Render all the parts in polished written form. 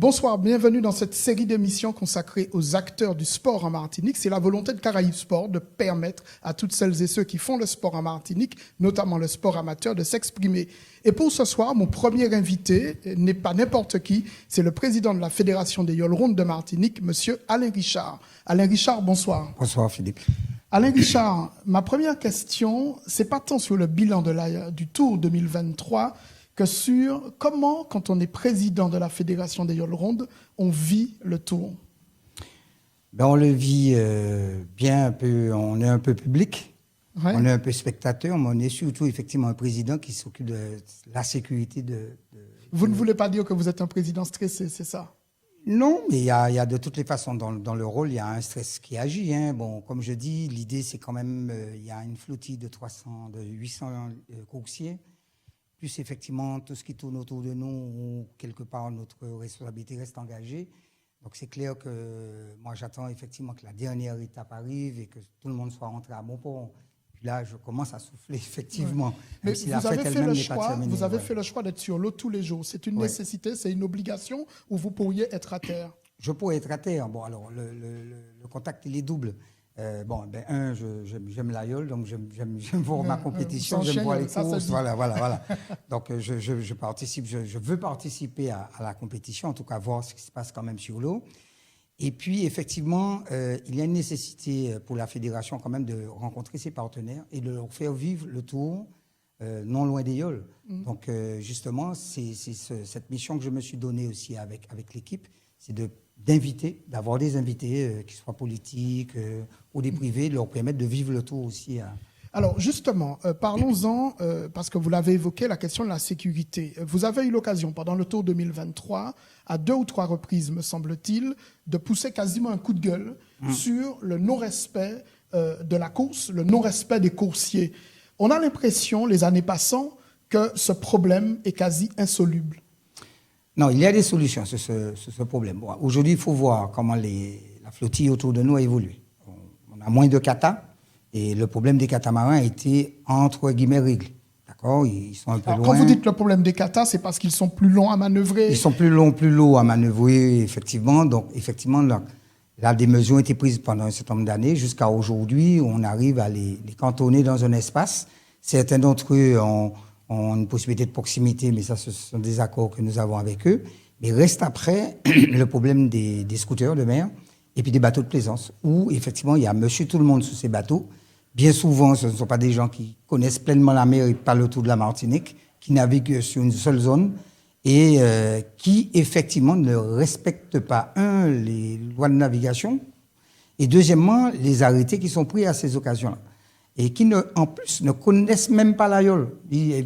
Bonsoir, bienvenue dans cette série d'émissions consacrée aux acteurs du sport en Martinique. C'est la volonté de Caraïbes Sport de permettre à toutes celles et ceux qui font le sport en Martinique, notamment le sport amateur, de s'exprimer. Et pour ce soir, mon premier invité n'est pas n'importe qui, c'est le président de la Fédération des Yoles Rondes de Martinique, monsieur Alain Richard. Alain Richard, bonsoir. Bonsoir Philippe. Alain Richard, ma première question, c'est pas tant sur le bilan du Tour 2023, que sur comment, quand on est président de la Fédération des Yoles Rondes, on vit le Tour. On le vit bien un peu, on est un peu public, ouais. On est un peu spectateur, mais on est surtout effectivement un président qui s'occupe de la sécurité Vous ne voulez pas dire que vous êtes un président stressé, c'est ça? Non, mais il y a de toutes les façons, dans le rôle, il y a un stress qui agit. Hein. Bon, comme je dis, l'idée c'est quand même, il y a une flottille de 800 coursiers, plus effectivement tout ce qui tourne autour de nous, où quelque part notre responsabilité reste engagée. Donc c'est clair que moi j'attends effectivement que la dernière étape arrive et que tout le monde soit rentré à bon port. Puis là je commence à souffler effectivement. Mais si vous avez fait le choix d'être sur l'eau tous les jours. C'est une nécessité, c'est une obligation, ou vous pourriez être à terre? Je pourrais être à terre. Bon alors le contact il est double. J'aime la Yole, donc j'aime voir ma compétition, j'aime voir les courses, voilà. Donc je participe, je veux participer à la compétition, en tout cas voir ce qui se passe quand même sur l'eau. Et puis effectivement, il y a une nécessité pour la fédération quand même de rencontrer ses partenaires et de leur faire vivre le Tour non loin des Yoles. Donc justement, c'est cette mission que je me suis donnée aussi avec l'équipe, c'est d'avoir des invités qui soient politiques ou des privés, de leur permettre de vivre le Tour aussi. Alors justement, parlons-en, parce que vous l'avez évoqué, la question de la sécurité. Vous avez eu l'occasion, pendant le Tour 2023, à 2 ou 3 reprises, me semble-t-il, de pousser quasiment un coup de gueule sur le non-respect de la course, le non-respect des coursiers. On a l'impression, les années passant, que ce problème est quasi insoluble. Non, il y a des solutions sur ce problème. Bon, aujourd'hui, il faut voir comment la flottille autour de nous a évolué. On a moins de katas et le problème des catamarans a été, entre guillemets, réglé. D'accord ? Ils sont un peu loin. Quand vous dites le problème des katas, c'est parce qu'ils sont plus longs à manœuvrer? Ils sont plus lourds à manœuvrer, effectivement. Donc, effectivement, là, des mesures ont été prises pendant un certain nombre d'années. Jusqu'à aujourd'hui, on arrive à les cantonner dans un espace. Certains d'entre eux ont une possibilité de proximité, mais ça, ce sont des accords que nous avons avec eux. Mais reste après le problème des scooters de mer et puis des bateaux de plaisance, où effectivement, il y a monsieur tout le monde sur ces bateaux. Bien souvent, ce ne sont pas des gens qui connaissent pleinement la mer et pas le tout de la Martinique, qui naviguent sur une seule zone et qui, effectivement, ne respectent pas, les lois de navigation, et deuxièmement, les arrêtés qui sont pris à ces occasions-là. Et qui, en plus, ne connaissent même pas la Yole.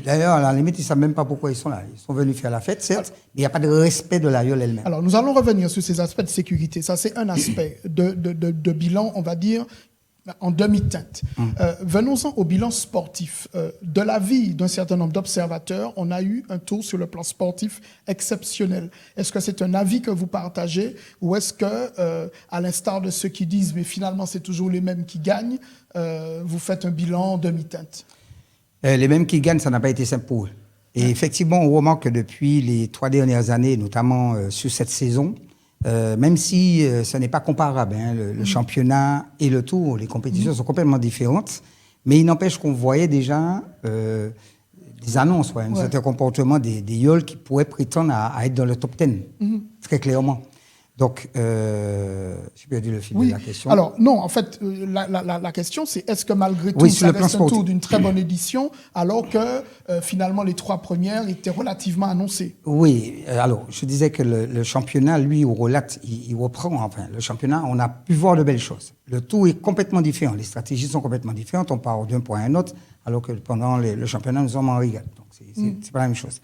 D'ailleurs, à la limite, ils ne savent même pas pourquoi ils sont là. Ils sont venus faire la fête, certes, mais il n'y a pas de respect de la Yole elle-même. Alors, nous allons revenir sur ces aspects de sécurité. Ça, c'est un aspect de bilan, on va dire, en demi-teinte. Venons-en au bilan sportif. De l'avis d'un certain nombre d'observateurs, on a eu un tour sur le plan sportif exceptionnel. Est-ce que c'est un avis que vous partagez, ou est-ce que, à l'instar de ceux qui disent « mais finalement, c'est toujours les mêmes qui gagnent », vous faites un bilan en demi-teinte? Les mêmes qui gagnent, ça n'a pas été simple pour eux. Et effectivement, on remarque que depuis les 3 dernières années, notamment sur cette saison, même si ce n'est pas comparable, le championnat et le Tour, les compétitions sont complètement différentes, mais il n'empêche qu'on voyait déjà des annonces, un certain comportement des Yoles qui pourraient prétendre à être dans le top 10, très clairement. Donc, j'ai perdu le fil de la question. Alors, non, en fait, la question, c'est est-ce que malgré tout, ça reste un tour d'une très bonne édition, alors que finalement, les 3 premières étaient relativement annoncées? Oui, alors, je disais que le championnat, lui, il reprend, enfin, le championnat, on a pu voir de belles choses. Le Tour est complètement différent, les stratégies sont complètement différentes, on part d'un point à un autre, alors que pendant le championnat, nous sommes en régal. Donc, c'est pas la même chose.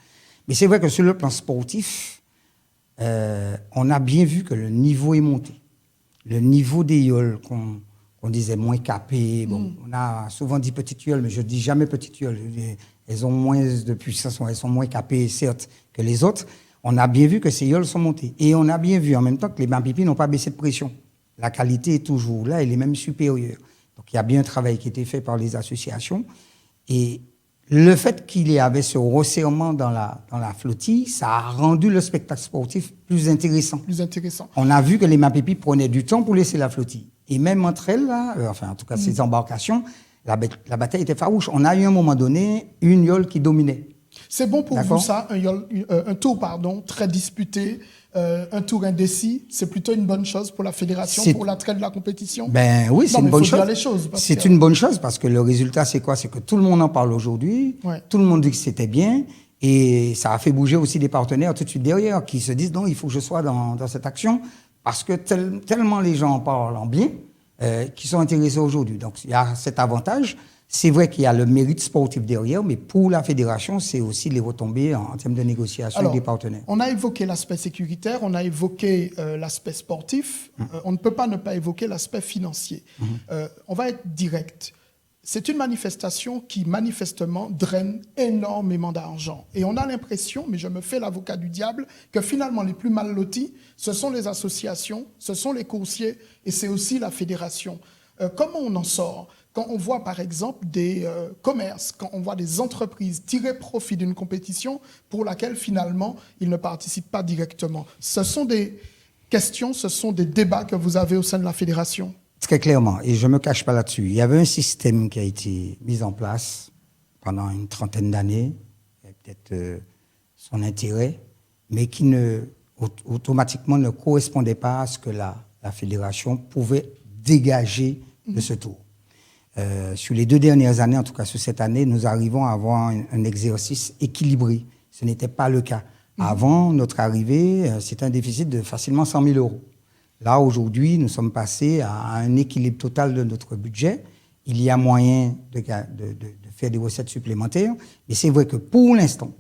Mais c'est vrai que sur le plan sportif, on a bien vu que le niveau est monté. Le niveau des Yoles, qu'on disait moins capé, bon, on a souvent dit petites Yoles, mais je dis jamais petites Yoles. Elles ont moins de puissance, elles sont moins capées, certes, que les autres. On a bien vu que ces Yoles sont montées. Et on a bien vu en même temps que les Bampipi n'ont pas baissé de pression. La qualité est toujours là, elle est même supérieure. Donc il y a bien un travail qui a été fait par les associations. Et le fait qu'il y avait ce resserrement dans la flottille, ça a rendu le spectacle sportif plus intéressant. Plus intéressant. On a vu que les Mapépis prenaient du temps pour laisser la flottille. Et même entre elles, là, en tout cas ces embarcations, la bataille était farouche. On a eu à un moment donné une yole qui dominait. C'est bon pour vous ça, un tour très disputé, un tour indécis, c'est plutôt une bonne chose pour la fédération, pour l'attrait de la compétition? Ben oui, c'est une bonne chose. C'est une bonne chose parce que le résultat, c'est quoi? C'est que tout le monde en parle aujourd'hui, tout le monde dit que c'était bien, et ça a fait bouger aussi des partenaires tout de suite derrière qui se disent non, il faut que je sois dans cette action parce que tellement les gens en parlent en bien qui sont intéressés aujourd'hui. Donc il y a cet avantage. C'est vrai qu'il y a le mérite sportif derrière, mais pour la fédération, c'est aussi les retombées en termes de négociation avec des partenaires. On a évoqué l'aspect sécuritaire, on a évoqué l'aspect sportif. On ne peut pas ne pas évoquer l'aspect financier. On va être direct. C'est une manifestation qui, manifestement, draine énormément d'argent. Et on a l'impression, mais je me fais l'avocat du diable, que finalement, les plus mal lotis, ce sont les associations, ce sont les coursiers, et c'est aussi la fédération. Comment on en sort ? Quand on voit, par exemple, des commerces, quand on voit des entreprises tirer profit d'une compétition pour laquelle, finalement, ils ne participent pas directement. Ce sont des questions, ce sont des débats que vous avez au sein de la fédération. Très clairement, et je ne me cache pas là-dessus. Il y avait un système qui a été mis en place pendant une trentaine d'années, il y a peut-être son intérêt, mais qui automatiquement ne correspondait pas à ce que la fédération pouvait dégager de ce tour. Sur les 2 dernières années, en tout cas sur cette année, nous arrivons à avoir un exercice équilibré. Ce n'était pas le cas. Avant notre arrivée, c'était un déficit de facilement 100 000 €. Là, aujourd'hui, nous sommes passés à un équilibre total de notre budget. Il y a moyen de faire des recettes supplémentaires. Mais c'est vrai que pour l'instant,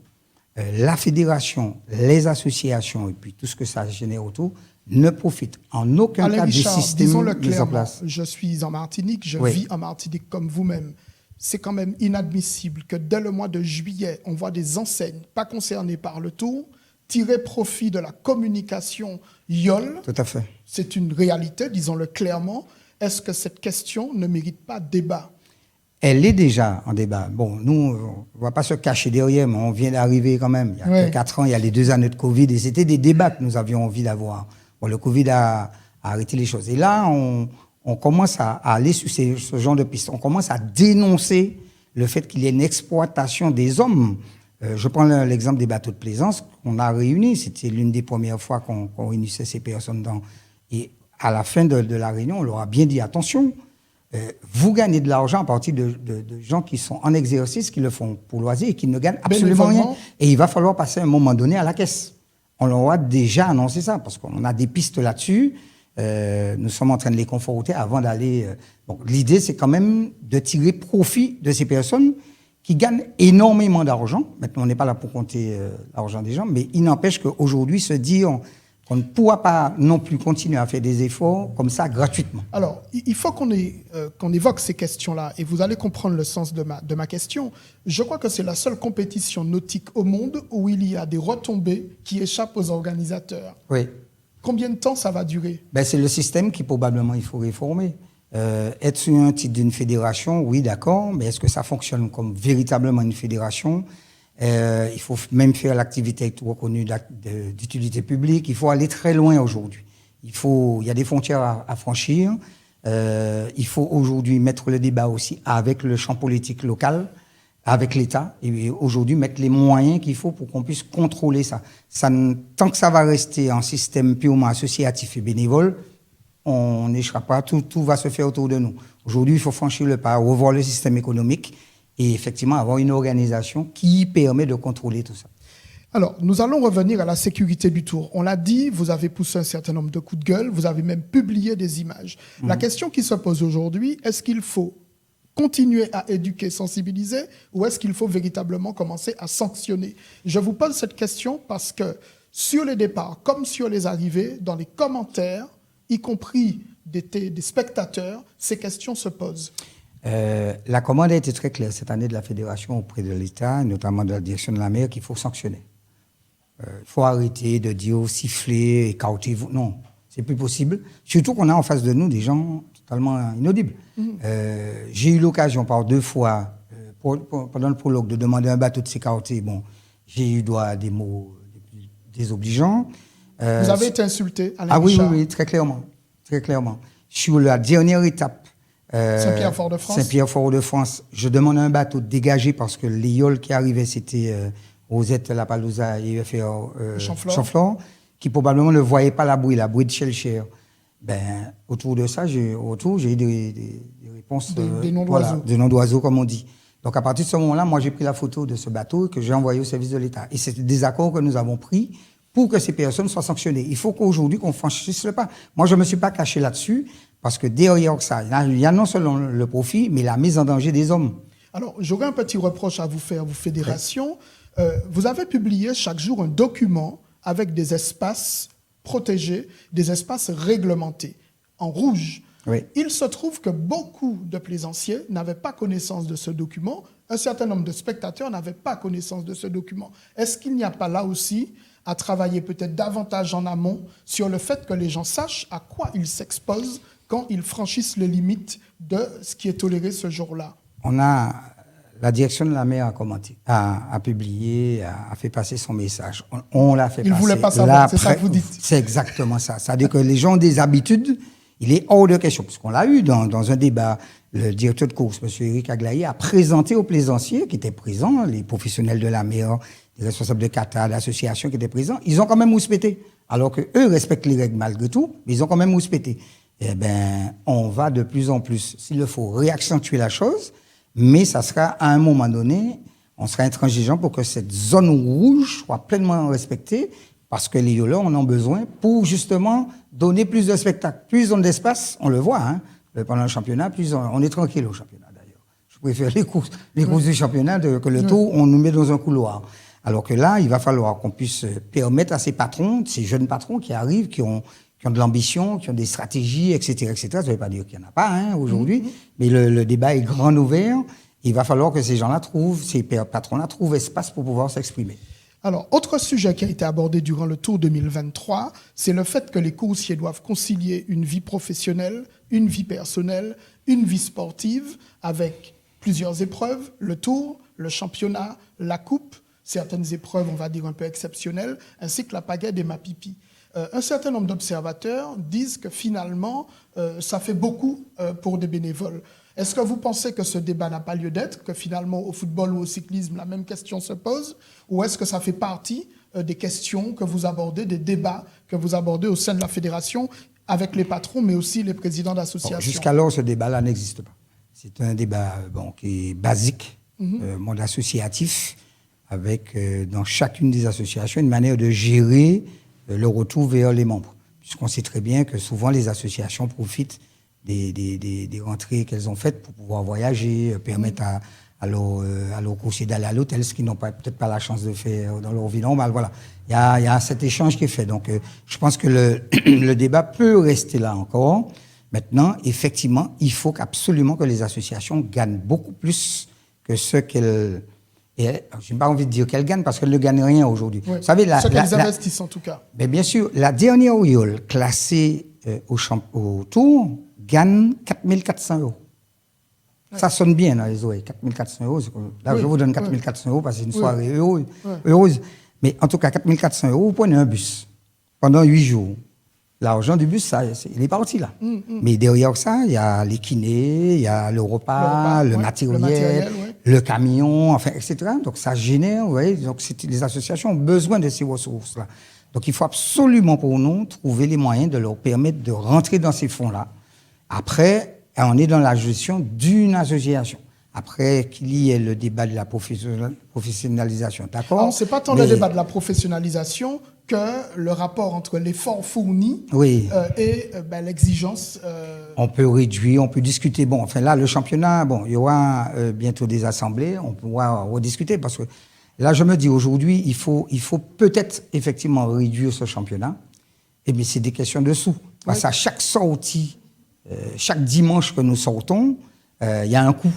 la fédération, les associations et puis tout ce que ça génère autour ne profitent en aucun cas du système mis en place. Je suis en Martinique, je vis en Martinique comme vous-même. C'est quand même inadmissible que dès le mois de juillet, on voit des enseignes pas concernées par le tour tirer profit de la communication YOL. Tout à fait. C'est une réalité, disons-le clairement. Est-ce que cette question ne mérite pas débat? Elle est déjà en débat. Bon, nous, on ne va pas se cacher derrière, mais on vient d'arriver quand même. Il y a 4 ans, il y a les 2 années de Covid, et c'était des débats que nous avions envie d'avoir. Bon, le Covid a arrêté les choses. Et là, on commence à aller sur ce genre de pistes. On commence à dénoncer le fait qu'il y ait une exploitation des hommes. Je prends l'exemple des bateaux de plaisance qu'on a réunis. C'était l'une des premières fois qu'on réunissait ces personnes dans. Et à la fin de la réunion, on leur a bien dit attention, vous gagnez de l'argent à partir de gens qui sont en exercice, qui le font pour loisir et qui ne gagnent absolument rien. Et il va falloir passer à un moment donné à la caisse. On leur a déjà annoncé ça parce qu'on a des pistes là-dessus. Nous sommes en train de les conforter avant d'aller. Donc l'idée, c'est quand même de tirer profit de ces personnes qui gagnent énormément d'argent. Maintenant, on n'est pas là pour compter l'argent des gens, mais il n'empêche qu'aujourd'hui, se dire qu'on ne pourra pas non plus continuer à faire des efforts comme ça gratuitement. Alors, il faut qu'on évoque ces questions-là, et vous allez comprendre le sens de ma question. Je crois que c'est la seule compétition nautique au monde où il y a des retombées qui échappent aux organisateurs. Oui. Combien de temps ça va durer? C'est le système qui probablement il faut réformer. Être sur un titre d'une fédération, oui, d'accord, mais est-ce que ça fonctionne comme véritablement une fédération? Il faut même faire l'activité reconnue d'utilité publique. Il faut aller très loin aujourd'hui. Il y a des frontières à franchir. Il faut aujourd'hui mettre le débat aussi avec le champ politique local, avec l'État, et aujourd'hui mettre les moyens qu'il faut pour qu'on puisse contrôler ça. Tant que ça va rester un système purement associatif et bénévole, on n'échappera pas, tout va se faire autour de nous. Aujourd'hui, il faut franchir le pas, revoir le système économique et effectivement avoir une organisation qui permet de contrôler tout ça. Alors, nous allons revenir à la sécurité du tour. On l'a dit, vous avez poussé un certain nombre de coups de gueule, vous avez même publié des images. La question qui se pose aujourd'hui, est-ce qu'il faut continuer à éduquer, sensibiliser, ou est-ce qu'il faut véritablement commencer à sanctionner? Je vous pose cette question parce que sur les départs, comme sur les arrivées, dans les commentaires, y compris des spectateurs, ces questions se posent. La commande a été très claire cette année de la Fédération auprès de l'État, notamment de la direction de la mer, qu'il faut sanctionner. Il faut arrêter de dire siffler, écartez-vous. Non, c'est plus possible. Surtout qu'on a en face de nous des gens totalement inaudibles. J'ai eu l'occasion par 2 fois, pendant le prologue, de demander un bateau de sécurité, bon, j'ai eu droit à des mots désobligeants. Vous avez été insulté, Alain Ah oui, Richard. oui, très clairement. Très clairement. Sur la dernière étape, Saint-Pierre-Fort-de-France. Saint-Pierre-Fort-de-France, je demande un bateau dégagé parce que les yoles qui arrivaient, c'était Rosette, La Palouza et UFR Chanflore, qui probablement ne voyaient pas la bouée de Shellcher. Ben, autour de ça, j'ai eu des réponses, des noms d'oiseaux. Voilà, des noms d'oiseaux, comme on dit. Donc, à partir de ce moment-là, moi, j'ai pris la photo de ce bateau que j'ai envoyé au service de l'État. Et c'est des accords que nous avons pris pour que ces personnes soient sanctionnées. Il faut qu'aujourd'hui, qu'on franchisse le pas. Moi, je ne me suis pas caché là-dessus, parce que derrière ça, il y a non seulement le profit, mais la mise en danger des hommes. Alors, j'aurais un petit reproche à vous faire, vous fédération. Vous avez publié chaque jour un document avec des espaces protégés, des espaces réglementés, en rouge. Oui. Il se trouve que beaucoup de plaisanciers n'avaient pas connaissance de ce document. Un certain nombre de spectateurs n'avaient pas connaissance de ce document. Est-ce qu'il n'y a pas là aussi à travailler peut-être davantage en amont sur le fait que les gens sachent à quoi ils s'exposent quand ils franchissent les limites de ce qui est toléré ce jour-là? La direction de la mer a commenté, a publié, a fait passer son message. On l'a fait passer. Il ne voulait pas savoir, c'est ça que vous dites. C'est exactement ça. C'est-à-dire que les gens ont des habitudes, il est hors de question. Parce qu'on l'a eu dans un débat, le directeur de course, M. Éric Aglaé, a présenté aux plaisanciers qui étaient présents, les professionnels de la mer, les responsables de Qatar, l'association qui étaient présents, ils ont quand même rouspété. Alors qu'eux respectent les règles malgré tout, mais ils ont quand même rouspété. Eh bien, on va de plus en plus, s'il le faut, réaccentuer la chose, mais ça sera à un moment donné, on sera intransigeant pour que cette zone rouge soit pleinement respectée, parce que les yoleurs en ont besoin pour justement donner plus de spectacles. Plus on a d'espace, on le voit, hein, pendant le championnat, plus on est tranquille au championnat d'ailleurs. Je préfère les courses du championnat que le tour, on nous met dans un couloir. Alors que là, il va falloir qu'on puisse permettre à ces patrons, ces jeunes patrons qui arrivent, qui ont de l'ambition, qui ont des stratégies, etc., etc. Ça ne veut pas dire qu'il n'y en a pas hein, aujourd'hui, mais le débat est grand ouvert. Il va falloir que ces gens-là ces patrons-là trouvent espace pour pouvoir s'exprimer. Alors, autre sujet qui a été abordé durant le Tour 2023, c'est le fait que les coursiers doivent concilier une vie professionnelle, une vie personnelle, une vie sportive, avec plusieurs épreuves, le Tour, le championnat, la coupe, certaines épreuves, on va dire, un peu exceptionnelles, ainsi que la pagaie des Mapipi. Un certain nombre d'observateurs disent que finalement, ça fait beaucoup pour des bénévoles. Est-ce que vous pensez que ce débat n'a pas lieu d'être, que finalement au football ou au cyclisme, la même question se pose, ou est-ce que ça fait partie des questions que vous abordez, des débats que vous abordez au sein de la fédération avec les patrons, mais aussi les présidents d'associations? Jusqu'alors, ce débat-là n'existe pas. C'est un débat qui est basique, monde associatif, avec dans chacune des associations une manière de gérer le retour vers les membres. Puisqu'on sait très bien que souvent les associations profitent des rentrées qu'elles ont faites pour pouvoir voyager, permettre à leurs coursiers d'aller à l'hôtel, ce qu'ils n'ont peut-être pas la chance de faire dans leur vie normale. Voilà. Il y a cet échange qui est fait. Donc, je pense que le débat peut rester là encore. Maintenant, effectivement, il faut absolument que les associations gagnent beaucoup plus que ce qu'elles... Et je n'ai pas envie de dire qu'elles gagnent parce qu'elles ne gagnent rien aujourd'hui. Oui, ce qu'elles investissent en tout cas. Mais bien sûr, la dernière yole classée au Tour gagne 4 400 €. Ouais. Ça sonne bien dans les oreilles. 4 400 €. Là, je vous donne 4 400 € parce que c'est une soirée heureuse. Mais en tout cas, 4 400 €, vous prenez un bus pendant 8 jours. L'argent du bus, il est parti là. Mais derrière ça, il y a les kinés, il y a le repas, le matériel, le camion, enfin, etc. Donc ça génère, vous voyez, donc les associations ont besoin de ces ressources-là. Donc il faut absolument pour nous trouver les moyens de leur permettre de rentrer dans ces fonds-là. Après, on est dans la gestion d'une association. Après qu'il y ait le débat de la professionnalisation, d'accord? Ce n'est pas tant le débat de la professionnalisation que le rapport entre l'effort fourni et l'exigence. On peut réduire, on peut discuter. Bon, enfin là, le championnat, il y aura bientôt des assemblées, on pourra rediscuter parce que là, je me dis aujourd'hui, il faut peut-être effectivement réduire ce championnat. Et bien, c'est des questions de sous. Parce qu'à chaque sortie, chaque dimanche que nous sortons, il y a un coût.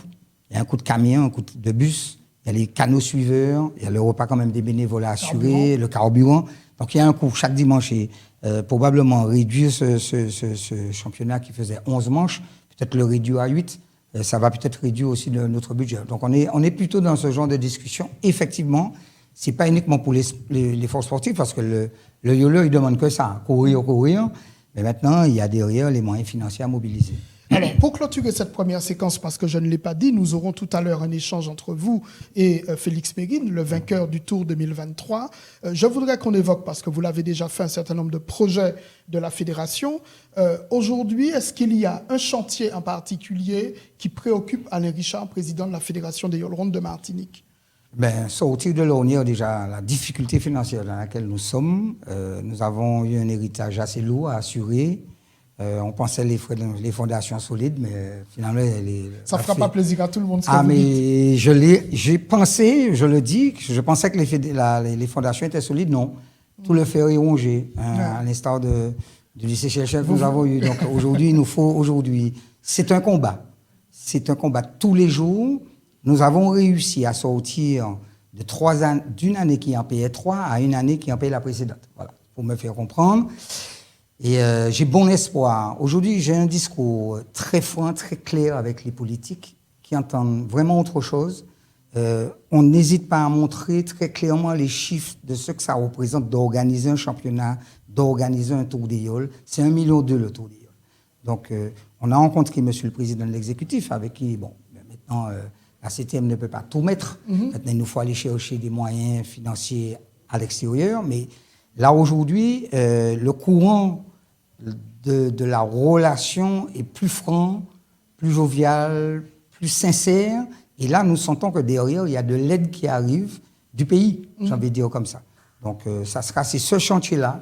Il y a un coût de camion, un coût de bus, il y a les canaux suiveurs, il y a le repas quand même des bénévoles à assurer, le carburant. Donc il y a un coût chaque dimanche et probablement réduire ce championnat qui faisait 11 manches, peut-être le réduire à 8 ça va peut-être réduire aussi notre budget. Donc on est plutôt dans ce genre de discussion. Effectivement, c'est pas uniquement pour les forces sportives, parce que le YOLO, il demande que ça, courir. Mais maintenant, il y a derrière les moyens financiers à mobiliser. Alors, pour clôturer cette première séquence, parce que je ne l'ai pas dit, nous aurons tout à l'heure un échange entre vous et Félix Mérine, le vainqueur du Tour 2023. Je voudrais qu'on évoque, parce que vous l'avez déjà fait, un certain nombre de projets de la fédération. Aujourd'hui, est-ce qu'il y a un chantier en particulier qui préoccupe Alain Richard, président de la Fédération des Yolrondes de Martinique? Sortir de l'ornière, déjà, la difficulté financière dans laquelle nous sommes, nous avons eu un héritage assez lourd à assurer. On pensait les fondations solides, mais finalement... Ça ne fera pas plaisir à tout le monde. Mais j'ai pensé, je le dis, je pensais que les fondations étaient solides. Non. Tout le fer est rongé, à l'instar du lycée Chercheur que nous avons eu. Donc aujourd'hui, il nous faut... C'est un combat. C'est un combat tous les jours. Nous avons réussi à sortir d'une année qui en payait 3 à une année qui en payait la précédente. Voilà, pour me faire comprendre. Et j'ai bon espoir. Aujourd'hui, j'ai un discours très franc, très clair avec les politiques qui entendent vraiment autre chose. On n'hésite pas à montrer très clairement les chiffres de ce que ça représente d'organiser un championnat, d'organiser un Tour des Yoles. C'est 1,2 million le Tour des Yoles. Donc, on a rencontré Monsieur le Président de l'exécutif avec qui, maintenant, la CTM ne peut pas tout mettre. Maintenant, il nous faut aller chercher des moyens financiers à l'extérieur. Mais là, aujourd'hui, le courant de la relation est plus franc, plus jovial, plus sincère. Et là, nous sentons que derrière, il y a de l'aide qui arrive du pays, j'ai envie de dire comme ça. Donc, c'est ce chantier-là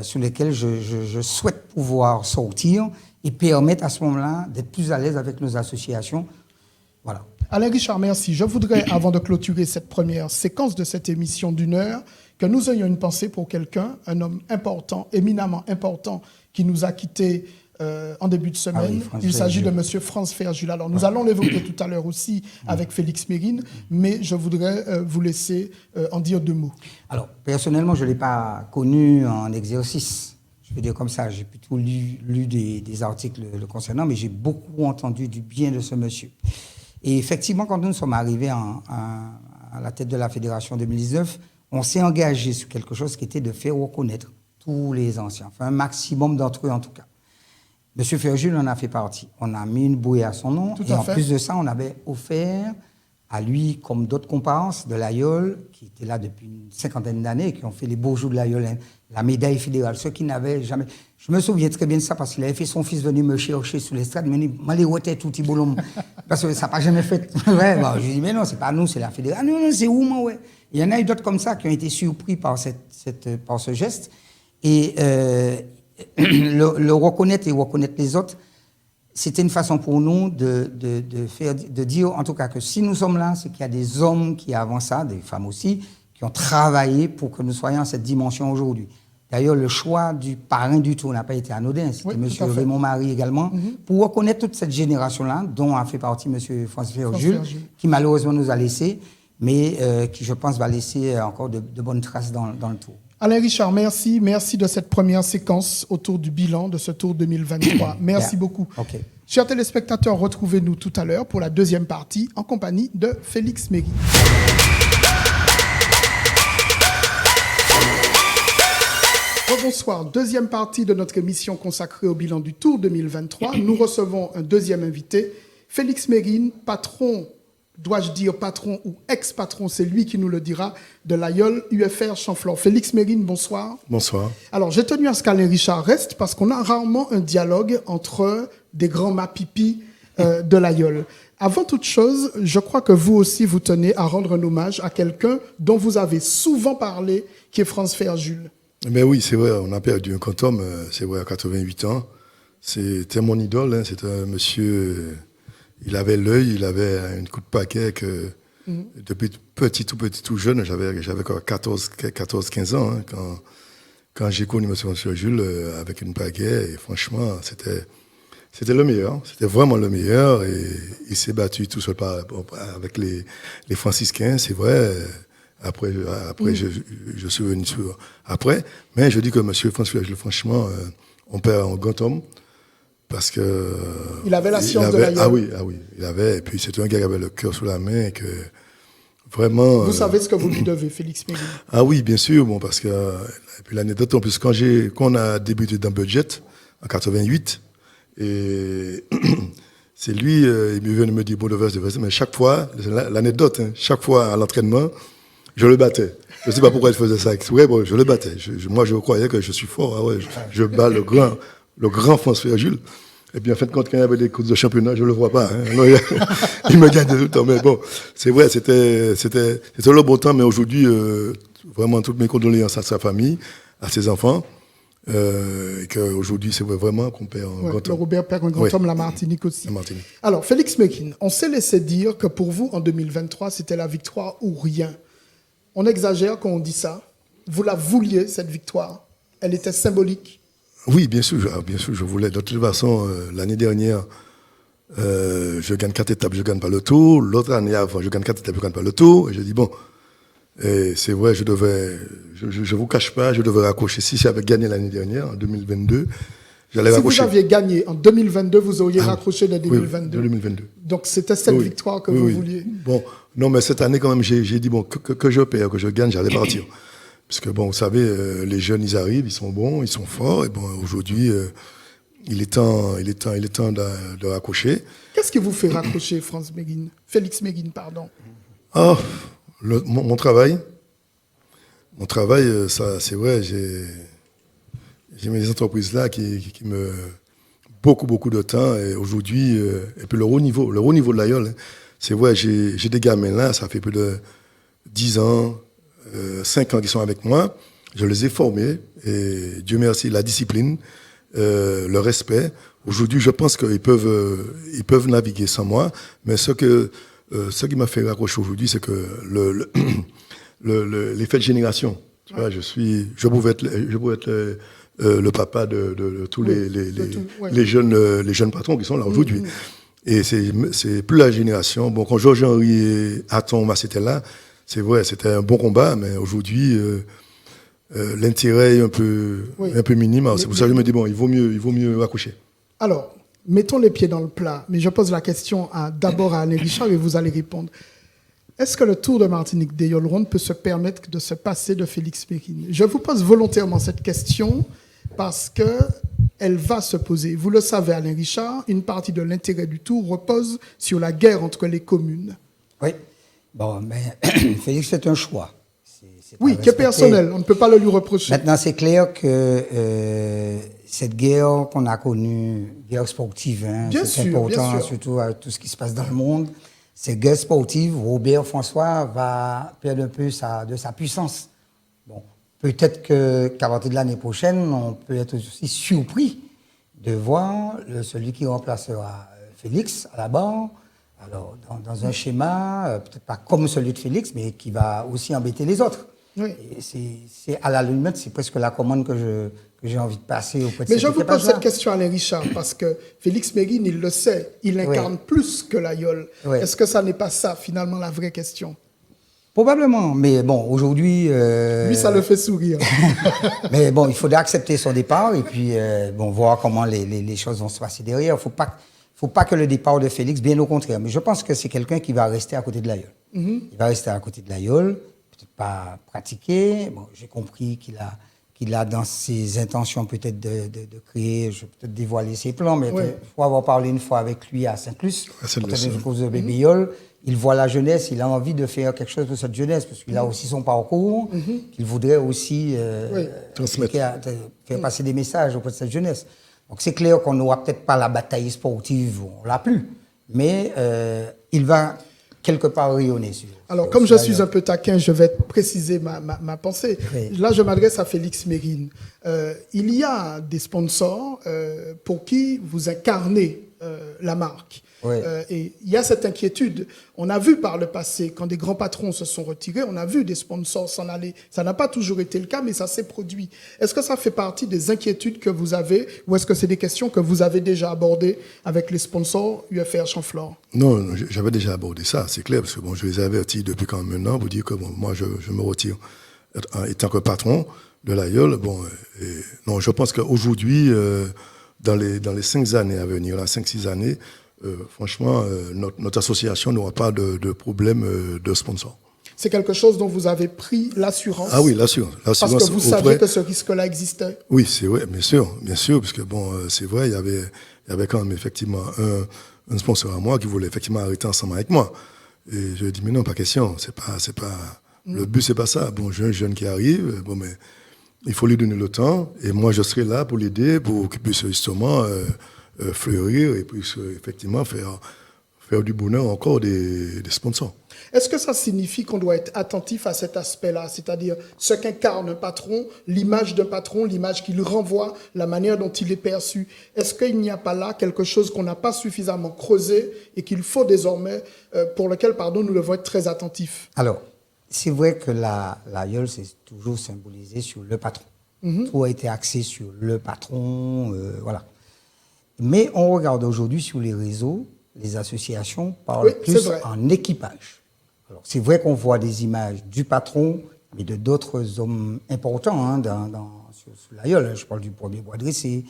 sur lequel je souhaite pouvoir sortir et permettre à ce moment-là d'être plus à l'aise avec nos associations. Voilà. Alain Richard, merci. Je voudrais, avant de clôturer cette première séquence de cette émission d'1 heure, que nous ayons une pensée pour quelqu'un, un homme important, éminemment important, qui nous a quittés en début de semaine. Il s'agit de M. Franz Ferjul. Alors, nous allons l'évoquer tout à l'heure aussi avec Félix Mérine, mais je voudrais vous laisser en dire 2 mots. Alors, personnellement, je ne l'ai pas connu en exercice. Je veux dire comme ça, j'ai plutôt lu des articles le concernant, mais j'ai beaucoup entendu du bien de ce monsieur. Et effectivement, quand nous sommes arrivés à la tête de la fédération en 2019, on s'est engagé sur quelque chose qui était de faire reconnaître tous les anciens, enfin un maximum d'entre eux en tout cas. Monsieur Ferjul en a fait partie. On a mis une bouée à son nom. Et en plus de ça, on avait offert à lui, comme d'autres comparences de l'Aïol, qui étaient là depuis une 50aine d'années, qui ont fait les beaux jours de l'Aïol, la médaille fédérale, ceux qui n'avaient jamais... Je me souviens très bien de ça, parce qu'il avait fait son fils venir me chercher sur l'estrade, mais il m'a dit, tout petit boulot, parce que ça n'a pas jamais fait... Ouais, bon, je lui ai dit, mais non, c'est pas nous, c'est la fédérale. Non, c'est où, moi, ouais. Il y en a eu d'autres comme ça qui ont été surpris par ce geste. Et le reconnaître et reconnaître les autres, c'était une façon pour nous de dire, en tout cas, que si nous sommes là, c'est qu'il y a des hommes qui, avant ça, des femmes aussi, qui ont travaillé pour que nous soyons à cette dimension aujourd'hui. D'ailleurs, le choix du parrain du Tour n'a pas été anodin. C'était M. Raymond Marie également, pour reconnaître toute cette génération-là, dont a fait partie M. Franz Ferjul, qui malheureusement nous a laissés, mais qui, je pense, va laisser encore de bonnes traces dans le Tour. Alain Richard, merci. Merci de cette première séquence autour du bilan de ce Tour 2023. Merci beaucoup. Okay. Chers téléspectateurs, retrouvez-nous tout à l'heure pour la deuxième partie en compagnie de Félix Mérine. Bonsoir, deuxième partie de notre émission consacrée au bilan du Tour 2023. Nous recevons un deuxième invité, Félix Mérine, patron, dois-je dire patron ou ex-patron, c'est lui qui nous le dira, de l'Aïol UFR Chamflore. Félix Mérine, bonsoir. Bonsoir. Alors, j'ai tenu à ce qu'Alain Richard reste parce qu'on a rarement un dialogue entre des grands mapipis de l'Aïol. Avant toute chose, je crois que vous aussi, vous tenez à rendre un hommage à quelqu'un dont vous avez souvent parlé, qui est Franz Ferjul. Mais oui, c'est vrai, on a perdu un grand homme, c'est vrai, à 88 ans. C'était mon idole, hein, c'était un monsieur, il avait l'œil, il avait une coup de paquet que depuis tout jeune, j'avais 14-15 ans, hein, quand j'ai connu M. Ferjul avec une paquet, et franchement, c'était le meilleur, c'était vraiment le meilleur, et il s'est battu tout seul avec les franciscains, c'est vrai. Après, je suis venu après. Mais je dis que M. Franz Ferjul, franchement, on perd un grand homme. parce que... Il avait la science de l'aïeul. Ah oui, il avait, et puis c'était un gars qui avait le cœur sous la main, et que vraiment... Vous savez ce que vous lui devez, Félix Méguine? Ah oui, bien sûr, bon, parce que... Et puis l'anecdote, en plus, quand on a débuté dans Budget, en 88, et c'est lui, il me vient de me dire, bon, mais chaque fois, l'anecdote, hein, chaque fois à l'entraînement, je le battais. Je ne sais pas pourquoi il faisait ça. Ouais, bon, je le battais. Moi, je croyais que je suis fort. Ah ouais, je bats le grand François Jules. Et puis, en fait, quand il y avait des courses de championnat, je ne le vois pas. Hein. Alors, il me gagne tout le temps. Mais bon, c'est vrai, c'était le bon temps. Mais aujourd'hui, vraiment, toutes mes condoléances à sa famille, à ses enfants. Et qu'aujourd'hui, c'est vraiment qu'on perd un grand le homme. Robert perd un grand homme, la Martinique aussi. La Martinique. Alors, Félix Méguine, on s'est laissé dire que pour vous, en 2023, c'était la victoire ou rien. On exagère quand on dit ça. Vous la vouliez, cette victoire. Elle était symbolique. Oui, bien sûr, je voulais. De toute façon, l'année dernière, je gagne 4 étapes, je ne gagne pas le tour. L'autre année avant, je gagne 4 étapes, je ne gagne pas le tour. Et je dis, bon, c'est vrai, je ne vous cache pas, je devais raccrocher. Si j'avais gagné l'année dernière, en 2022, j'allais raccrocher. Si vous aviez gagné en 2022, vous auriez raccroché de 2022. Oui, 2022. Donc, c'était cette victoire que vous vouliez. Bon, non, mais cette année, quand même, j'ai dit, bon, que je perds, que je gagne, j'allais partir. Parce que, bon, vous savez, les jeunes, ils arrivent, ils sont bons, ils sont forts. Et bon, aujourd'hui, il est temps de raccrocher. Qu'est-ce qui vous fait raccrocher, Félix Méguine, pardon? Ah, mon travail. Mon travail, ça, c'est vrai, j'ai mis des entreprises là qui me... Beaucoup de temps. Et aujourd'hui, et puis le haut niveau de l'AIOL, hein, c'est vrai, j'ai des gamins là, ça fait plus de 10 ans, 5 ans qu'ils sont avec moi. Je les ai formés et Dieu merci, la discipline, le respect. Aujourd'hui, je pense qu'ils peuvent naviguer sans moi. Mais ce qui m'a fait raccrocher aujourd'hui, c'est que l'effet de génération. Tu vois, je pouvais être le papa de tous les jeunes patrons qui sont là aujourd'hui. Et c'est plus la génération. Bon, quand Georges-Henri et Aton c'était là, c'est vrai, c'était un bon combat, mais aujourd'hui, l'intérêt est un peu minime. C'est pour ça que je me dis, bon, il vaut mieux accoucher. Alors, mettons les pieds dans le plat, mais je pose la question d'abord à Alain Richard et vous allez répondre. Est-ce que le Tour de Martinique d'Aïol Ronde peut se permettre de se passer de Félix Méguine? Je vous pose volontairement cette question parce qu'elle va se poser. Vous le savez, Alain Richard, une partie de l'intérêt du Tour repose sur la guerre entre les communes. Oui. Bon, mais Félix, c'est un choix. Oui, qui est personnel. On ne peut pas le lui reprocher. Maintenant, c'est clair que cette guerre qu'on a connue, guerre sportive, hein, c'est important, surtout avec tout ce qui se passe dans le monde. Cette guerre sportive, Robert François va perdre un peu de sa puissance. Bon, peut-être qu'à partir de l'année prochaine, on peut être aussi surpris de voir celui qui remplacera Félix à la barre. Alors, dans un schéma, peut-être pas comme celui de Félix, mais qui va aussi embêter les autres. Oui. Et c'est à la limite, c'est presque la commande que j'ai envie de passer auprès de Mais je vous pose cette question à Alain Richard, parce que Félix Méguine, il le sait, il incarne plus que l'AIOL. Oui. Est-ce que ça n'est pas ça, finalement, la vraie question? Probablement, mais bon, aujourd'hui... Lui, ça le fait sourire. Mais bon, il faudra accepter son départ et puis bon, voir comment les choses vont se passer derrière. Faut pas que le départ de Félix, bien au contraire. Mais je pense que c'est quelqu'un qui va rester à côté de l'AIOL. Il va rester à côté de l'AIOL, peut-être pas pratiquer. Bon, j'ai compris qu'il a dans ses intentions peut-être de créer, je vais peut-être dévoiler ses plans, mais il faut avoir parlé une fois avec lui à Saint-Luc, quand il une cause de Bébéiol. Il voit la jeunesse, il a envie de faire quelque chose pour cette jeunesse, parce qu'il a aussi son parcours, qu'il voudrait aussi transmettre, faire passer des messages auprès de cette jeunesse. Donc c'est clair qu'on n'aura peut-être pas la bataille sportive, on l'a plus, mais il va quelque part rayonner. Alors comme je suis un peu taquin, je vais préciser ma pensée. Oui. Là, je m'adresse à Félix Méguine. Il y a des sponsors pour qui vous incarnez la marque. Oui. Et il y a cette inquiétude. On a vu par le passé, quand des grands patrons se sont retirés, on a vu des sponsors s'en aller. Ça n'a pas toujours été le cas, mais ça s'est produit. Est-ce que ça fait partie des inquiétudes que vous avez, ou est-ce que c'est des questions que vous avez déjà abordées avec les sponsors UFR Chamflore? Non, j'avais déjà abordé ça, c'est clair, parce que bon, je les ai avertis depuis quand même un an pour dire que bon, moi, je me retire étant que patron de l'AIOL. Bon, non, je pense qu'aujourd'hui, dans les 5 années à venir, là, 5-6 années, franchement, notre association n'aura pas de problème de sponsor. C'est quelque chose dont vous avez pris l'assurance. Ah oui, l'assurance. Parce que vous saviez que ce risque-là existait. Oui, c'est vrai, bien sûr, parce que bon, c'est vrai, il y avait quand même effectivement un sponsor à moi qui voulait effectivement arrêter ensemble avec moi. Et je lui ai dit, mais non, pas question, c'est pas, le but c'est pas ça. Bon, j'ai un jeune qui arrive, bon, mais il faut lui donner le temps, et moi je serai là pour l'aider, pour qu'il puisse justement fleurir, et puisse effectivement faire du bonheur encore des sponsors. Est-ce que ça signifie qu'on doit être attentif à cet aspect-là, c'est-à-dire ce qu'incarne un patron, l'image d'un patron, l'image qu'il renvoie, la manière dont il est perçu? Est-ce qu'il n'y a pas là quelque chose qu'on n'a pas suffisamment creusé et qu'il faut désormais, pour lequel, nous devons être très attentifs? Alors, c'est vrai que l'aïeul, c'est toujours symbolisé sur le patron. Tout a été axé sur le patron, voilà. Mais on regarde aujourd'hui sur les réseaux, les associations parlent plus en équipage. Alors, c'est vrai qu'on voit des images du patron, mais de d'autres hommes importants sur l'aïeul. Je parle du premier bois dressé.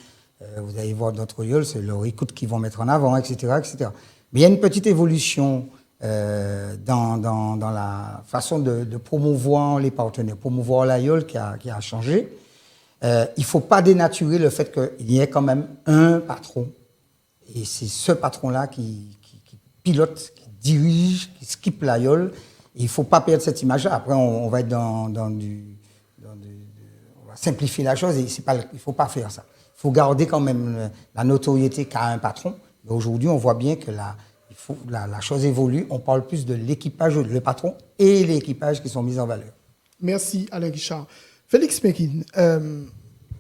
Vous allez voir d'autres aïeuls, c'est leur écoute qu'ils vont mettre en avant, etc., etc. Mais il y a une petite évolution dans la façon de promouvoir les partenaires, promouvoir l'aïeul qui a changé. Il ne faut pas dénaturer le fait qu'il y ait quand même un patron. Et c'est ce patron-là qui pilote, qui dirige, qui skippe l'aïeul. Il ne faut pas perdre cette image-là. Après, on va être on va simplifier la chose et il ne faut pas faire ça. Il faut garder quand même la notoriété qu'a un patron. Mais aujourd'hui, on voit bien que la chose évolue. On parle plus de l'équipage, le patron et l'équipage qui sont mis en valeur. Merci, Alain Guichard. Félix Mekin,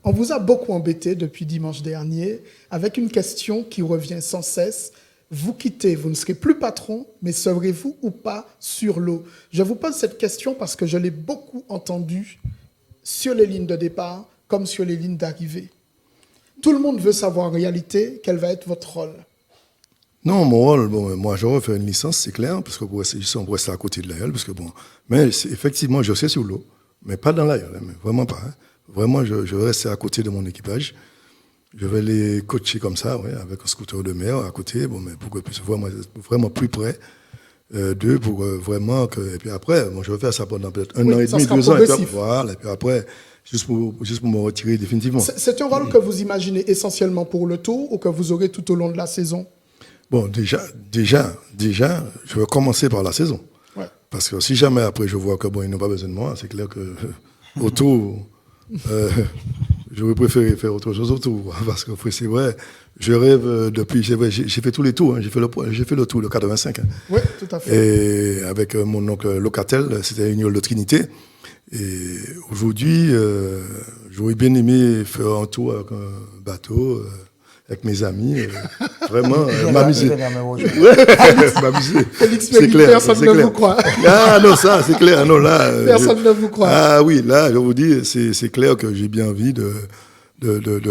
on vous a beaucoup embêté depuis dimanche dernier avec une question qui revient sans cesse. Vous quittez, vous ne serez plus patron, mais serez-vous ou pas sur l'eau? Je vous pose cette question parce que je l'ai beaucoup entendue sur les lignes de départ comme sur les lignes d'arrivée. Tout le monde veut savoir en réalité quel va être votre rôle. Non, mon rôle, moi j'aurais fait une licence, c'est clair, parce que on pourrait rester à côté de l'aïeul, parce que mais effectivement, je serai sur l'eau, mais pas dans l'aïeul, mais vraiment pas. Vraiment, je vais rester à côté de mon équipage. Je vais les coacher comme ça, avec un scooter de mer à côté, mais pour qu'ils puissent vraiment plus près d'eux, pour vraiment que. Et puis après, je vais faire ça pendant peut-être un an et demi, 2 ans, et puis après, juste pour me retirer définitivement. C'est un rôle que vous imaginez essentiellement pour le tour ou que vous aurez tout au long de la saison? Bon, déjà, je vais commencer par la saison. Ouais. Parce que si jamais après je vois que ils n'ont pas besoin de moi, c'est clair que autour, j'aurais préféré faire autre chose autour. Parce que c'est vrai, je rêve depuis, j'ai fait tous les tours, j'ai fait le tour de 85. Oui, tout à fait. Et avec mon oncle Locatel, c'était une île de Trinité. Et aujourd'hui, j'aurais bien aimé faire un tour avec un bateau. Avec mes amis, vraiment m'amuser. Félix Mekin, personne ne vous croit. Ah non, ça, c'est clair. Non, là, personne ne vous croit. Ah oui, là, je vous dis, c'est clair que j'ai bien envie de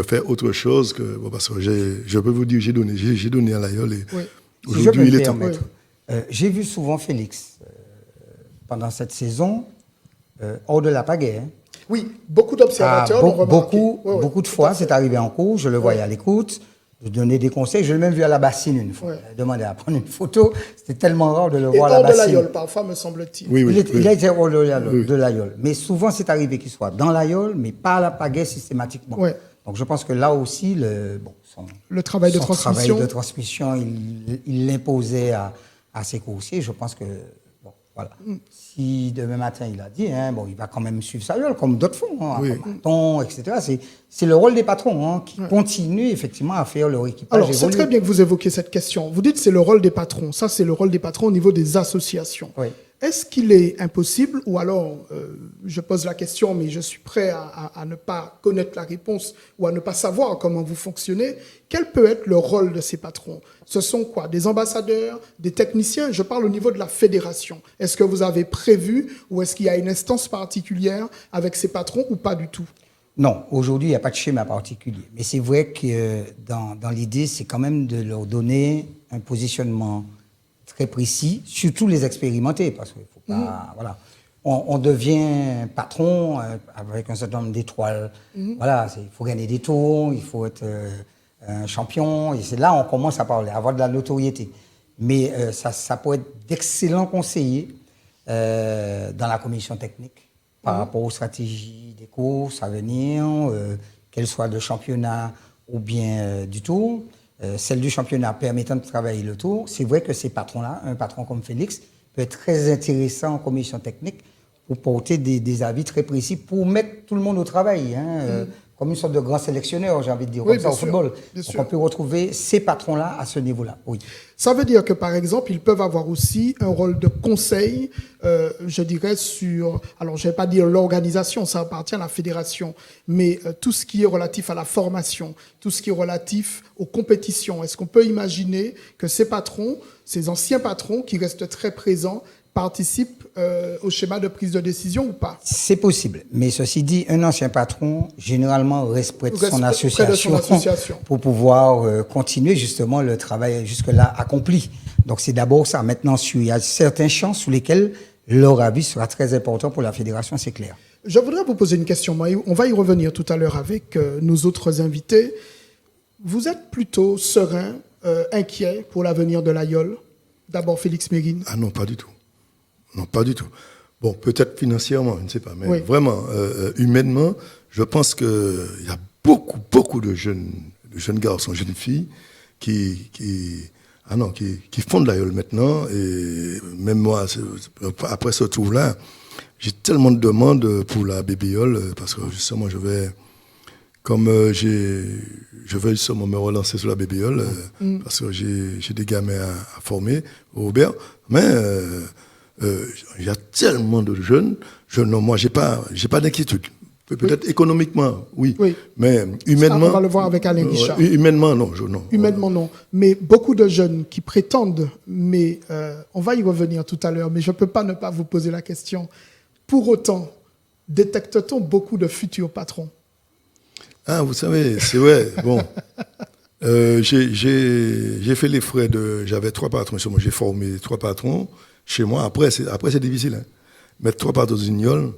faire autre chose. Parce que je peux vous dire, j'ai donné à l'aïeul. Et aujourd'hui, il est temps. J'ai vu souvent Félix, pendant cette saison, hors de la pagaie. Oui, beaucoup d'observateurs l'ont remarqué. Beaucoup de fois, c'est arrivé en cours, je le voyais à l'écoute, je donnais des conseils, je l'ai même vu à la bassine une fois. Il a demandé à prendre une photo, c'était tellement rare de le voir à la bassine. Et hors de l'aïeul, parfois, me semble-t-il. Il a été hors de l'aïeul. Mais souvent, c'est arrivé qu'il soit dans l'aïeul, mais pas à la pagaie systématiquement. Ouais. Donc, je pense que là aussi, le travail de transmission, il l'imposait à ses coursiers. Je pense que... Voilà. Si demain matin il a dit, il va quand même suivre sa gueule, comme d'autres font, comme etc. C'est le rôle des patrons qui continuent effectivement à faire leur équipage. Alors, c'est très bien que vous évoquiez cette question. Vous dites que c'est le rôle des patrons. Ça, c'est le rôle des patrons au niveau des associations. Oui. Est-ce qu'il est impossible, ou alors, je pose la question, mais je suis prêt à ne pas connaître la réponse ou à ne pas savoir comment vous fonctionnez, quel peut être le rôle de ces patrons? Ce sont quoi? Des ambassadeurs, des techniciens? Je parle au niveau de la fédération. Est-ce que vous avez prévu ou est-ce qu'il y a une instance particulière avec ces patrons ou pas du tout? Non, aujourd'hui, il n'y a pas de schéma particulier. Mais c'est vrai que dans l'idée, c'est quand même de leur donner un positionnement très précis, surtout les expérimentés, parce qu'il faut pas, voilà, on devient patron avec un certain nombre d'étoiles. Voilà, il faut gagner des tours, il faut être un champion, et c'est là on commence à parler, à avoir de la notoriété. Mais ça peut être d'excellents conseillers dans la commission technique par rapport aux stratégies des courses à venir, qu'elles soient de championnat ou bien du tour. Celle du championnat permettant de travailler le tour. C'est vrai que ces patrons-là, un patron comme Félix, peut être très intéressant en commission technique pour porter des avis très précis, pour mettre tout le monde au travail, comme une sorte de grand sélectionneur, j'ai envie de dire, Oui, comme ça au sûr, football. bien Donc sûr. on peut retrouver ces patrons-là à ce niveau-là, oui. Ça veut dire que, par exemple, ils peuvent avoir aussi un rôle de conseil, je dirais, sur, alors je ne vais pas dire l'organisation, ça appartient à la fédération, mais tout ce qui est relatif à la formation, tout ce qui est relatif aux compétitions. Est-ce qu'on peut imaginer que ces patrons, ces anciens patrons qui restent très présents, participent au schéma de prise de décision ou pas? C'est possible. Mais ceci dit, un ancien patron, généralement, reste près de Reste son près de son association pour pouvoir continuer justement le travail jusque-là accompli. Donc c'est d'abord ça. Maintenant, il y a certains champs sous lesquels leur avis sera très important pour la fédération, c'est clair. Je voudrais vous poser une question. On va y revenir tout à l'heure avec nos autres invités. Vous êtes plutôt serein, inquiet pour l'avenir de l'Aïol? D'abord, Félix Mérine. Ah non, pas du tout. Non, pas du tout. Bon, peut-être financièrement, je ne sais pas, mais Oui. vraiment, humainement, je pense qu'il y a beaucoup de jeunes garçons, jeunes filles qui font de l'Aïol maintenant. Et même moi, après ce tour-là, j'ai tellement de demandes pour la BBL parce que justement, je vais justement me relancer sur la BBL parce que j'ai des gamins à former au Robert. Mais il y a tellement de jeunes. Non, moi, j'ai pas d'inquiétude. Peut-être économiquement, oui. Mais humainement. Ça, on va le voir avec Alain Guichard. Humainement, non. Humainement, non. Mais beaucoup de jeunes qui prétendent, mais on va y revenir tout à l'heure, mais je ne peux pas ne pas vous poser la question. Pour autant, détecte-t-on beaucoup de futurs patrons? Ah, vous savez, c'est vrai. Bon, j'ai fait les frais j'avais 3 patrons chez moi. J'ai formé 3 patrons chez moi. Après, c'est difficile. Hein. Mettre 3 patrons dans une gnôle,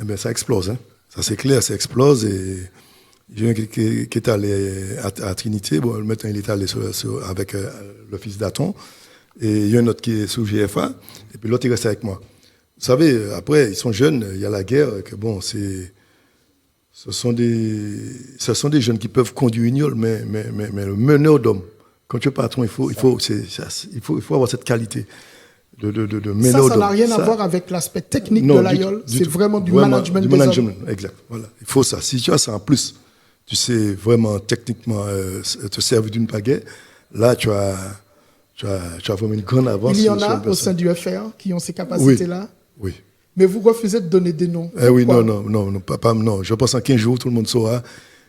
eh ben, ça explose. Hein. Ça, c'est clair, ça explose. Et j'ai un qui est allé à Trinité. Bon, maintenant, il est allé avec le fils d'Aton. Et il y a un autre qui est sous GFA. Et puis l'autre, il reste avec moi. Vous savez, après, ils sont jeunes. Il y a la guerre. Que bon, ce sont des jeunes qui peuvent conduire une gnôle, mais le meneur d'homme. Quand tu es patron, il faut avoir cette qualité de meneur d'homme. Ça n'a rien à voir avec l'aspect technique de l'Aïol. C'est vraiment du management des hommes. Exact. Voilà. Il faut ça. Si tu as ça en plus, tu sais vraiment techniquement te servir d'une pagaie, là, tu as vraiment une grande avance. Il y en a au sein du FR qui ont ces capacités-là. Oui. Mais vous refusez de donner des noms. Oui, non, papa, non. Je pense en 15 jours, tout le monde saura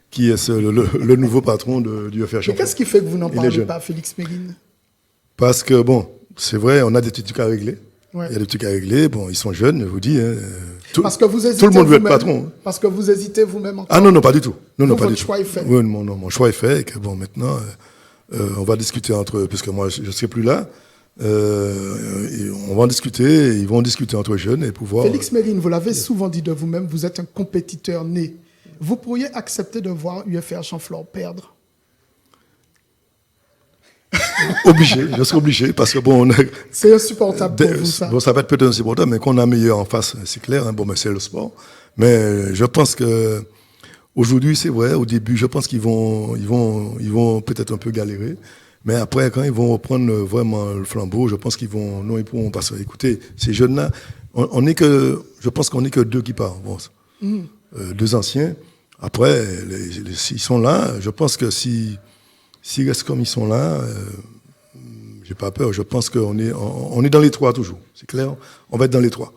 qui est le nouveau patron du FR. Mais qu'est-ce qui fait que vous n'en parlez pas, Félix Mérine? Parce que, bon, c'est vrai, on a des petits trucs à régler. Ouais. Il y a des trucs à régler. Bon, ils sont jeunes, je vous dis. Hein, parce que vous hésitez tout le monde veut être vous-même. patron. Hein. Parce que vous hésitez vous-même encore. Ah non, pas du tout. Non, pas votre du tout. choix est fait. Oui, non, mon choix est fait. Et que, bon, maintenant, on va discuter entre eux, parce que moi, je ne serai plus là. On va en discuter, ils vont discuter entre jeunes et pouvoir... Félix Mérine, vous l'avez souvent dit de vous-même, vous êtes un compétiteur né. Vous pourriez accepter de voir UFR Chamflore perdre? Obligé, je serai obligé, parce que bon... C'est insupportable pour vous, ça. Bon, ça va être peut-être insupportable, mais qu'on a meilleur en face, c'est clair, hein, bon, mais c'est le sport. Mais je pense que aujourd'hui, c'est vrai, au début, je pense qu'ils vont peut-être un peu galérer. Mais après, quand ils vont reprendre vraiment le flambeau, je pense ils pourront passer. Écoutez, ces jeunes-là, je pense qu'on n'est que 2 qui partent. Bon, 2 anciens. Après, s'ils sont là, je pense que s'ils restent comme ils sont là, j'ai pas peur. Je pense qu'on est dans les 3 toujours. C'est clair, on va être dans les 3.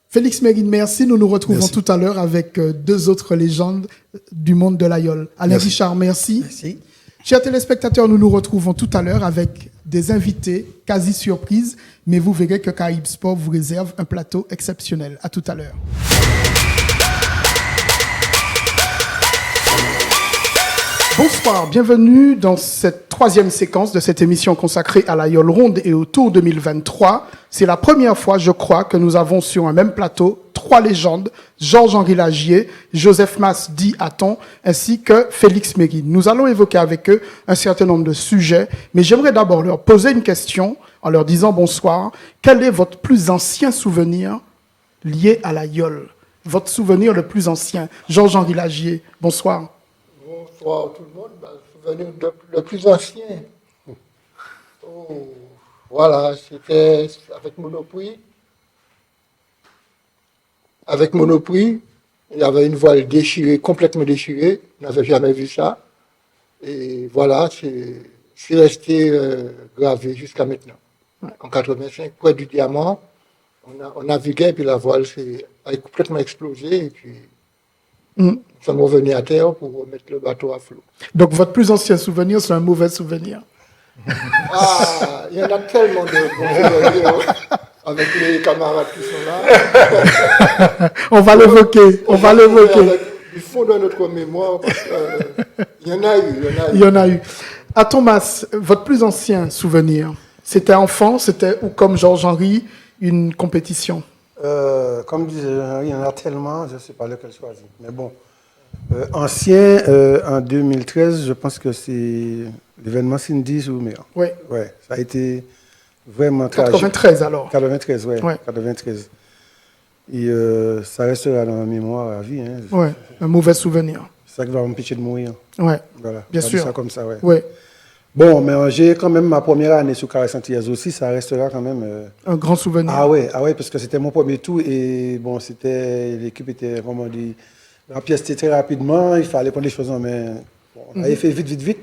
Félix Mérine, merci. Nous nous retrouvons tout à l'heure avec 2 autres légendes du monde de l'Aïol. Alain Guichard, merci. Merci. Chers téléspectateurs, nous nous retrouvons tout à l'heure avec des invités quasi surprises, mais vous verrez que Caraïbes Sport vous réserve un plateau exceptionnel. À tout à l'heure. Bonsoir, bienvenue dans cette 3e séquence de cette émission consacrée à l'Aïol Ronde et au Tour 2023. C'est la première fois, je crois, que nous avons sur un même plateau 3 3 légendes, Georges-Henri Lagier, Joseph Mas dit Aton, ainsi que Félix Mérine. Nous allons évoquer avec eux un certain nombre de sujets, mais j'aimerais d'abord leur poser une question en leur disant bonsoir. Quel est votre plus ancien souvenir lié à la Yole? Votre souvenir le plus ancien, Georges-Henri Lagier. Bonsoir. Bonsoir tout le monde. Le souvenir le plus ancien. Oh, voilà, c'était avec Monoprix. Avec Monoprix, il y avait une voile déchirée, complètement déchirée. On n'avait jamais vu ça. Et voilà, c'est resté gravé jusqu'à maintenant. En 85, près du diamant, on naviguait et puis la voile a complètement explosé. Et puis, nous sommes revenus à terre pour remettre le bateau à flot. Donc, votre plus ancien souvenir, c'est un mauvais souvenir. Ah, il y en a tellement de bons souvenirs avec les camarades qui sont là. On va l'évoquer, on va l'évoquer. Il faut dans notre mémoire, il y en a eu, Il y en a eu. À Thomas, votre plus ancien souvenir, c'était enfant, c'était ou comme Georges-Henri, une compétition? Comme disait Georges-Henri, il y en a tellement, je ne sais pas lequel choisir. Mais bon, ancien, en 2013, je pense que c'est l'événement Cindy sur mer. Oui. Ouais, ça a été vraiment tragique. 93 alors. 93, ouais. Ouais. 93. Et ça restera dans ma mémoire à vie. Hein. Ouais, un mauvais souvenir. C'est ça qui va m'empêcher de mourir. Ouais, Voilà. bien On va sûr. dire ça comme ça, ouais. Ouais. Bon, mais j'ai quand même ma première année sur Carré Antilles aussi, ça restera quand même. Un grand souvenir. Ah ouais, parce que c'était mon premier tour et bon, l'équipe était vraiment dit, la pièce était très rapidement, il fallait prendre les choses en main. Bon, on avait fait vite.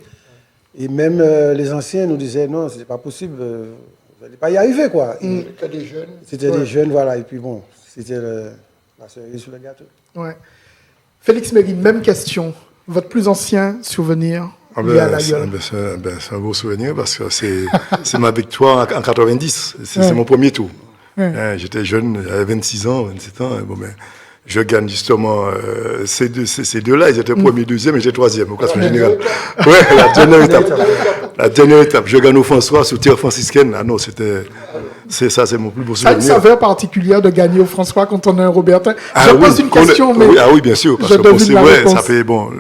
Et même les anciens nous disaient non, c'était pas possible, vous n'allez pas y arriver quoi. C'était des jeunes. C'était des jeunes, voilà, et puis bon, c'était la cerise sur le gâteau. Ouais. Félix Mérine, même question. Votre plus ancien souvenir lié à la Yole? C'est un beau souvenir parce que c'est ma victoire en 90. C'est mon premier tour. J'étais jeune, j'avais 26 ans, 27 ans. Bon, ben, je gagne justement ces deux-là. Ils étaient premier, deuxième et j'étais troisième au classement général. Ouais, la dernière étape. Je gagne au François sous terre franciscaine. Ah non, c'est mon plus beau Ça a souvenir. une saveur particulière de gagner au François quand on est un Robertin. Ah Je oui, pose une question, mais oui, bien sûr. Parce je que bon, devine c'est la vrai, réponse. ça fait bon,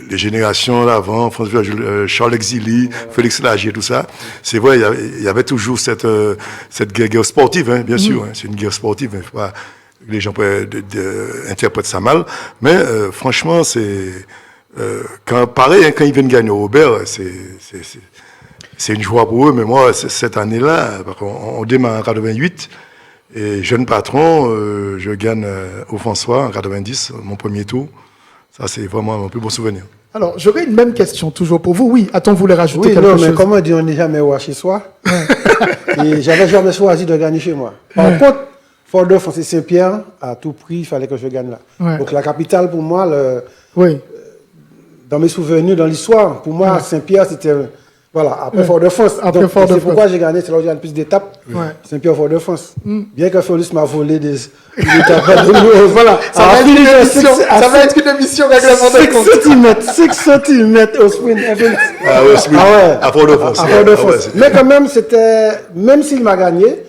les générations là avant, François, Charles Exili, Félix Lagier, tout ça. C'est vrai, il y avait toujours cette guerre sportive, hein, bien sûr. Hein, c'est une guerre sportive. Hein, faut pas que les gens interprètent ça mal. Mais franchement, c'est quand ils viennent gagner au Robert, c'est une joie pour eux. Mais moi, cette année-là, on démarre en 88. Et jeune patron, je gagne au François en 90, mon premier tour. Ça, c'est vraiment mon plus beau souvenir. Alors, j'aurais une même question toujours pour vous. Oui, attends, vous voulez rajouter Oui, quelque non, chose? mais comme on dit, on n'est jamais roi chez soi. Et j'avais jamais choisi de gagner chez moi. Par contre, Fort-de-France et Saint-Pierre, à tout prix, il fallait que je gagne là. Ouais. Donc la capitale, pour moi, Oui. dans mes souvenirs, dans l'histoire, pour moi, Saint-Pierre, c'était... Voilà, après Fort-de-France. Après Donc, Fort-de-France. c'est pourquoi j'ai gagné, c'est là où il y a le plus d'étapes. Ouais. Saint-Pierre-Fort-de-France. Bien que Félix m'a volé des étapes. Voilà. Ça va être une émission règlement de compte. 6 cm au sprint. Ah ouais, à Fort-de-France. À Fort-de-France. Mais quand même, même s'il m'a gagné,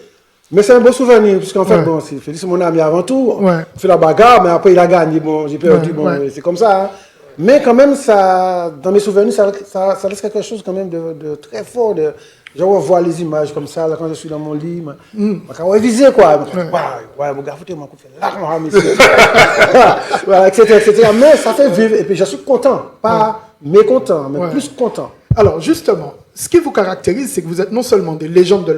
mais c'est un beau souvenir, puisqu'en fait, bon, Félix, c'est mon ami avant tout. Ouais. On fait la bagarre, mais après, il a gagné. Bon, j'ai perdu, Ouais. c'est comme ça. Hein. Mais quand même, dans mes souvenirs, ça laisse quelque chose quand même de très fort. Je revois les images comme ça, là, quand je suis dans mon lit. Je réviser, quoi. Ouais, mon gars, foutez-moi un coup de fil. Là, mon monsieur. Voilà, etc. Mais ça fait vivre. Et puis, je suis content. Pas mécontent, mais plus content. Alors, justement, ce qui vous caractérise, c'est que vous êtes non seulement des légendes de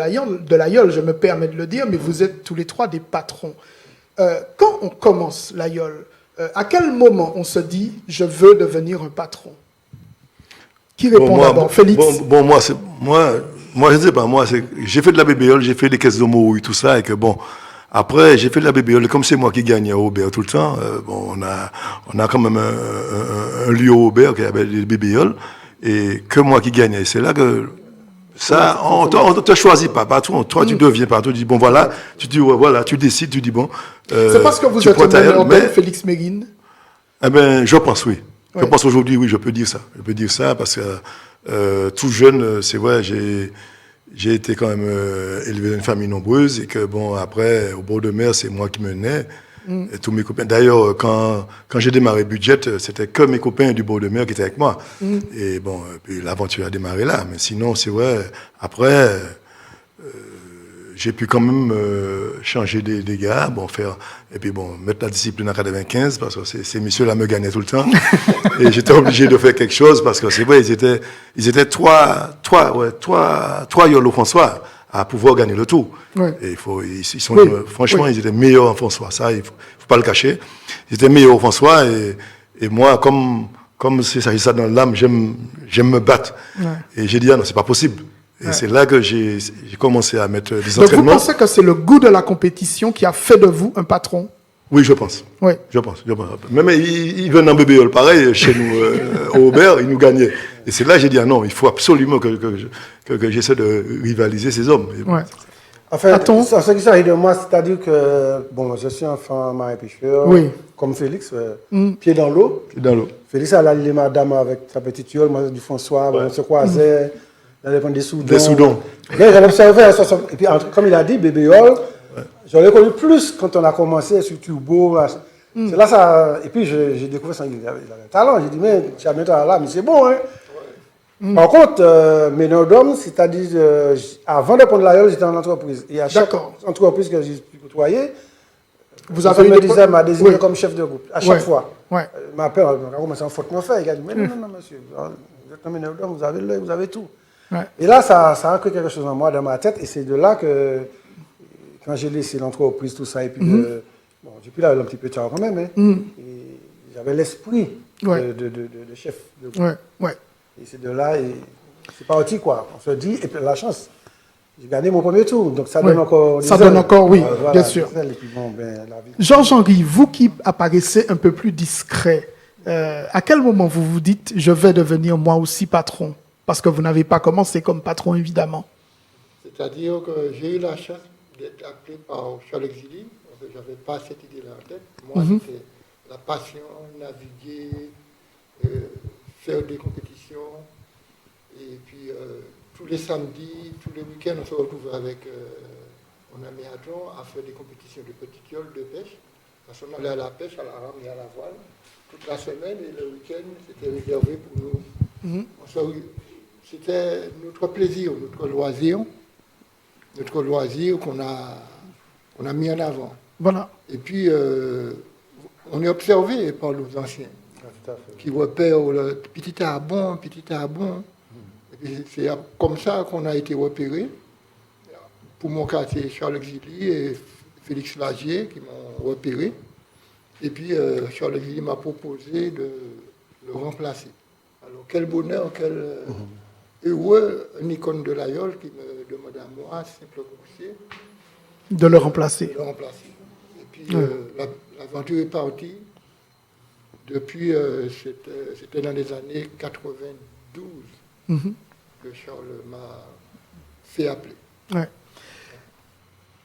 l'Aïeul, je me permets de le dire, mais vous êtes tous les trois des patrons. Quand on commence l'Aïeul, à quel moment on se dit « je veux devenir un patron » Qui répond d'abord? Félix? Moi, je ne sais pas, j'ai fait de la BBL, j'ai fait les caisses de morue, tout ça, et que bon, après, j'ai fait de la BBL, comme c'est moi qui gagnais au Robert tout le temps, bon, on a quand même un lieu au Robert qui avait les BBL, et que moi qui gagnais. C'est là que ça, on ne te choisit pas, patron. Toi, tu deviens patron, tu dis, bon, voilà, tu dis, ouais, voilà, tu décides, tu dis, bon. C'est parce que vous êtes un meneur d'homme, Félix Mérine? Eh bien, je pense, oui. Ouais. Je pense aujourd'hui, oui, je peux dire ça. Je peux dire ça parce que tout jeune, c'est vrai, j'ai été quand même élevé dans une famille nombreuse et que, bon, après, au bord de mer, c'est moi qui menais. Et tous mes copains. D'ailleurs, quand j'ai démarré Budget, c'était que mes copains du bord de mer qui étaient avec moi. Et bon, puis l'aventure a démarré là. Mais sinon, c'est vrai, après, j'ai pu quand même changer des gars, et puis mettre la discipline à 95, parce que ces messieurs-là me gagnaient tout le temps. Et j'étais obligé de faire quelque chose, parce que c'est vrai, ils étaient trois Yolo François à pouvoir gagner le tour. Ouais. Et franchement, ils étaient meilleurs en François. Ça, il faut pas le cacher. Ils étaient meilleurs en François, et moi, comme c'est ça dans l'âme, j'aime me battre. Ouais. Et j'ai dit, ah non, c'est pas possible. Et c'est là que j'ai commencé à mettre des Donc vous entraînements. pensez que c'est le goût de la compétition qui a fait de vous un patron? Oui, je pense. Oui. Je pense. Même ils venaient en BBL, pareil, chez nous, au Aubert, ils nous gagnaient. Et c'est là que j'ai dit, ah non, il faut absolument que j'essaie de rivaliser ces hommes. Et Ouais. Enfin, Attends. ce qui s'agit de moi, c'est-à-dire que, bon, je suis enfant marin-pêcheur, Oui. comme Félix, pied dans l'eau. c'est dans l'eau. Félix a allé madame avec sa petite tuile, moi du François, on se croisait, dans les des Soudons. Des Soudons. Là, j'avais observé, et puis comme il a dit, bébéol, je l'ai connu plus quand on a commencé sur Turbo. C'est là ça. Et puis j'ai découvert ça, il avait un talent. J'ai dit, mais tu as mis toi là, mais c'est bon, hein. Par contre, mes d'hommes, c'est-à-dire, avant de prendre l'aïeul, j'étais en entreprise. Et à chaque D'accord. entreprise que j'ai pu côtoyer, Vous avez me une disait, m'a désigné Oui. comme chef de groupe, à chaque Ouais. fois. Ouais. Ma père a commencé à faute me faire. Il a dit, mais non, monsieur, vous êtes un meneur d'hommes, vous avez l'œil, vous avez tout. Ouais. Et là, ça a créé quelque chose en moi, dans ma tête, et c'est de là que, quand j'ai laissé l'entreprise, tout ça, et puis, bon, j'ai pu là un petit peu tard quand même, hein, et j'avais l'esprit Ouais. de chef de groupe. Ouais. Ouais. Et c'est de là, et c'est parti, quoi. On se dit, et puis la chance. J'ai gagné mon premier tour, donc ça donne encore. Ça des donne ailes. encore, oui, Voilà, bien sûr. des ailes, et puis bon, la vie. Georges-Henri, vous qui apparaissez un peu plus discret, à quel moment vous vous dites je vais devenir moi aussi patron? Parce que vous n'avez pas commencé comme patron, évidemment. C'est-à-dire que j'ai eu la chance d'être appelé par Charles Exili, parce que je n'avais pas cette idée-là en tête. Moi, c'était la passion, naviguer, faire des compétitions. Et puis, tous les samedis, tous les week-ends, on se retrouvait avec mon ami Adjon à faire des compétitions de petites yoles de pêche. Parce qu'on allait à la pêche, à la rame et à la voile, toute la semaine, et le week-end, c'était réservé pour nous. C'était notre plaisir, notre loisir qu'on a mis en avant. Voilà. Et puis, on est observé par nos anciens qui repèrent le petit arbon. Et puis, c'est comme ça qu'on a été repérés. Pour mon cas, c'est Charles Exili et Félix Lagier qui m'ont repéré. Et puis, Charles Exili m'a proposé de le remplacer. Alors, quel bonheur, quel heureux, un icône de l'aïeul qui me demande à moi, simple coursier, De le remplacer. de le remplacer. Et puis, l'aventure est partie. Depuis, c'était dans les années 92 que Charles m'a fait appeler. Ouais.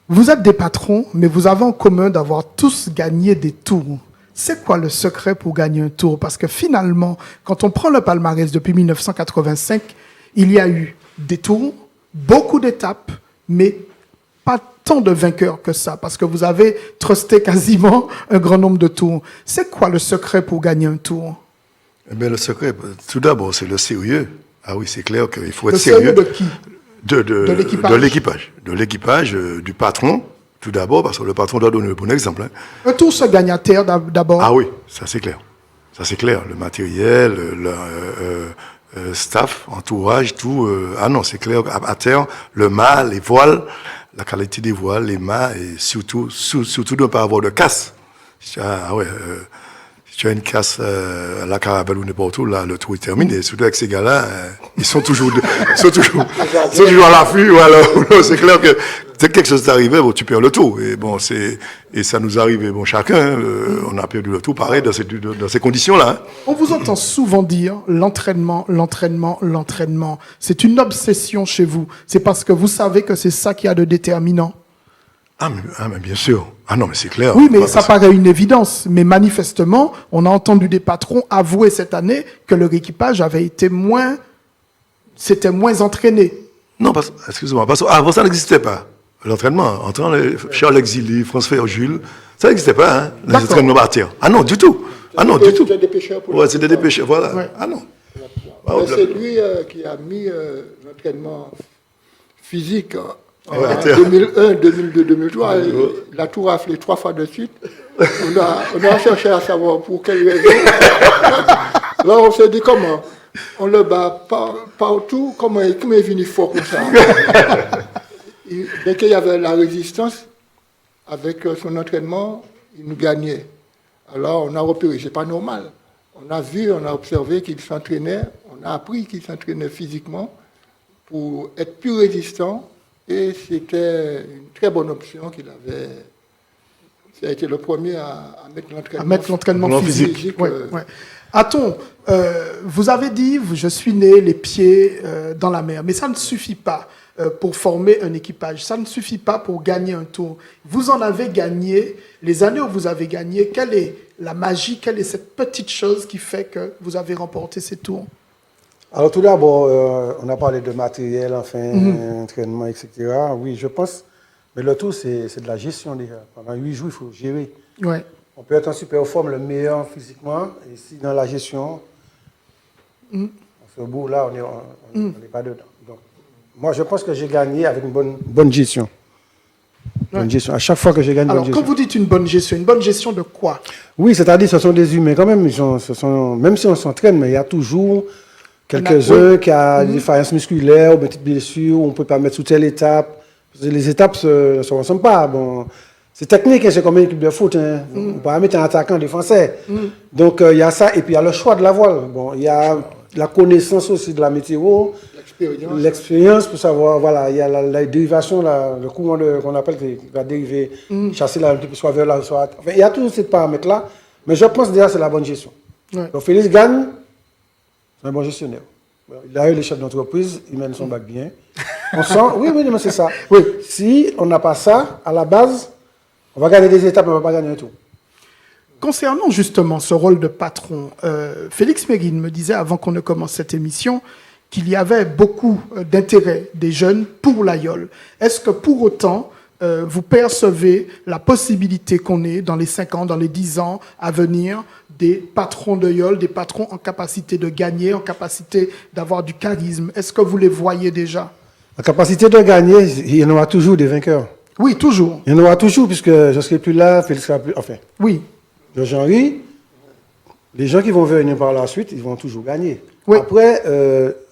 Vous êtes des patrons, mais vous avez en commun d'avoir tous gagné des tours. C'est quoi le secret pour gagner un tour? Parce que finalement, quand on prend le palmarès depuis 1985, il y a eu des tours, beaucoup d'étapes, mais pas tant de vainqueurs que ça, parce que vous avez trusté quasiment un grand nombre de tours. C'est quoi le secret pour gagner un tour? Eh bien, le secret, tout d'abord, c'est le sérieux. Ah oui, c'est clair qu'il faut être Le sérieux sérieux. de qui? De l'équipage. De l'équipage, du patron, tout d'abord, parce que le patron doit donner le bon exemple. Hein. Un tour se gagne à terre d'abord. Ah oui, ça c'est clair. Ça c'est clair. Le matériel, le staff, entourage, tout. Ah non, c'est clair. À terre, le mât, les voiles, la qualité des voiles, les mâts, et surtout de ne pas avoir de casse. Ah ouais. Si tu as une casse à la caravelle ou n'importe où, là, le tour est terminé. Surtout avec ces gars-là, ils sont toujours à l'affût. Ou alors, c'est clair que dès que quelque chose t'arrive, bon, tu perds le tour. Et bon, et ça nous arrive, bon, chacun, on a perdu le tour, pareil, dans ces conditions-là. Hein. On vous entend souvent dire l'entraînement. C'est une obsession chez vous. C'est parce que vous savez que c'est ça qu'il y a de déterminant. Mais bien sûr. Ah non, mais c'est clair. Oui, mais ça paraît une évidence. Mais manifestement, on a entendu des patrons avouer cette année que leur équipage avait été s'était moins entraîné. Non, excusez-moi, parce qu'avant ça n'existait pas. L'entraînement, Charles Exili, François Jules, Ça n'existait pas, hein, les D'accord. entraînements par terre. Ah non, du tout. Ah non, du tout. C'était des pêcheurs pour Ouais, c'était des pêcheurs, voilà. Ouais. Ah non. Mais c'est lui qui a mis l'entraînement physique en Ouais, 2001, 2002, 2003. Il a tout raflé 3 fois de suite. On a cherché à savoir pour quelle raison. Là, on s'est dit comment on le bat partout, comment il est venu fort comme ça. Dès qu'il y avait la résistance, avec son entraînement, il nous gagnait. Alors on a repéré, c'est pas normal. On a vu, on a observé qu'il s'entraînait, on a appris qu'il s'entraînait physiquement pour être plus résistant et c'était une très bonne option qu'il avait. Ça a été le premier à mettre l'entraînement physique. Ouais, euh, ouais. Aton, vous avez dit, je suis né les pieds dans la mer, mais ça ne suffit pas pour former un équipage, ça ne suffit pas pour gagner un tour. Vous en avez gagné, les années où vous avez gagné, quelle est la magie, quelle est cette petite chose qui fait que vous avez remporté ces tours? Alors tout d'abord, on a parlé de matériel, enfin, entraînement, etc. Oui, je pense, mais le tout, c'est de la gestion déjà. Pendant 8 jours, il faut gérer. Ouais. On peut être en super forme, le meilleur physiquement, et si dans la gestion, on se bourre là, on n'est pas dedans. Donc, moi, je pense que j'ai gagné avec une bonne gestion. Bonne gestion. À chaque fois que j'ai gagné une Alors, bonne quand gestion. vous dites une bonne gestion de quoi? Oui, c'est-à-dire ce sont des humains quand même. Même si on s'entraîne, mais il y a toujours quelques-uns qui ont des défaillances musculaires ou des petites blessures, on ne peut pas mettre sous telle étape. Parce que les étapes ne se ressemblent pas. Bon, c'est technique, hein, c'est comme une équipe de foot. Hein. On ne peut pas mettre un attaquant, un défenseur. Donc, il y a ça. Et puis, il y a le choix de la voile. Bon, il y a la connaissance aussi de la météo, l'expérience pour savoir, voilà, il y a la dérivation, le courant qu'on appelle qui va dériver, chasser soit vers là, soit... Enfin, il y a tous ces paramètres-là. Mais je pense déjà que c'est la bonne gestion. Ouais. Donc, Félix Gagne, c'est un bon gestionnaire. Il a eu les chefs d'entreprise, il mène son bac bien. On sent, oui, mais c'est ça. Oui. Si on n'a pas ça, à la base, on va gagner des étapes, mais on ne va pas gagner un tour. Concernant justement ce rôle de patron, Félix Méguine me disait avant qu'on ne commence cette émission qu'il y avait beaucoup d'intérêt des jeunes pour l'AYOL. Est-ce que pour autant, vous percevez la possibilité qu'on ait dans les 5 ans, dans les 10 ans à venir, des patrons de YOL, des patrons en capacité de gagner, en capacité d'avoir du charisme? Est-ce que vous les voyez déjà? La capacité de gagner, il y en aura toujours des vainqueurs. Oui, toujours. Il y en aura toujours, puisque je ne serai plus là, Félix sera plus... Enfin, Oui. Georges-Henri, les gens qui vont venir par la suite, ils vont toujours gagner. Oui. Après,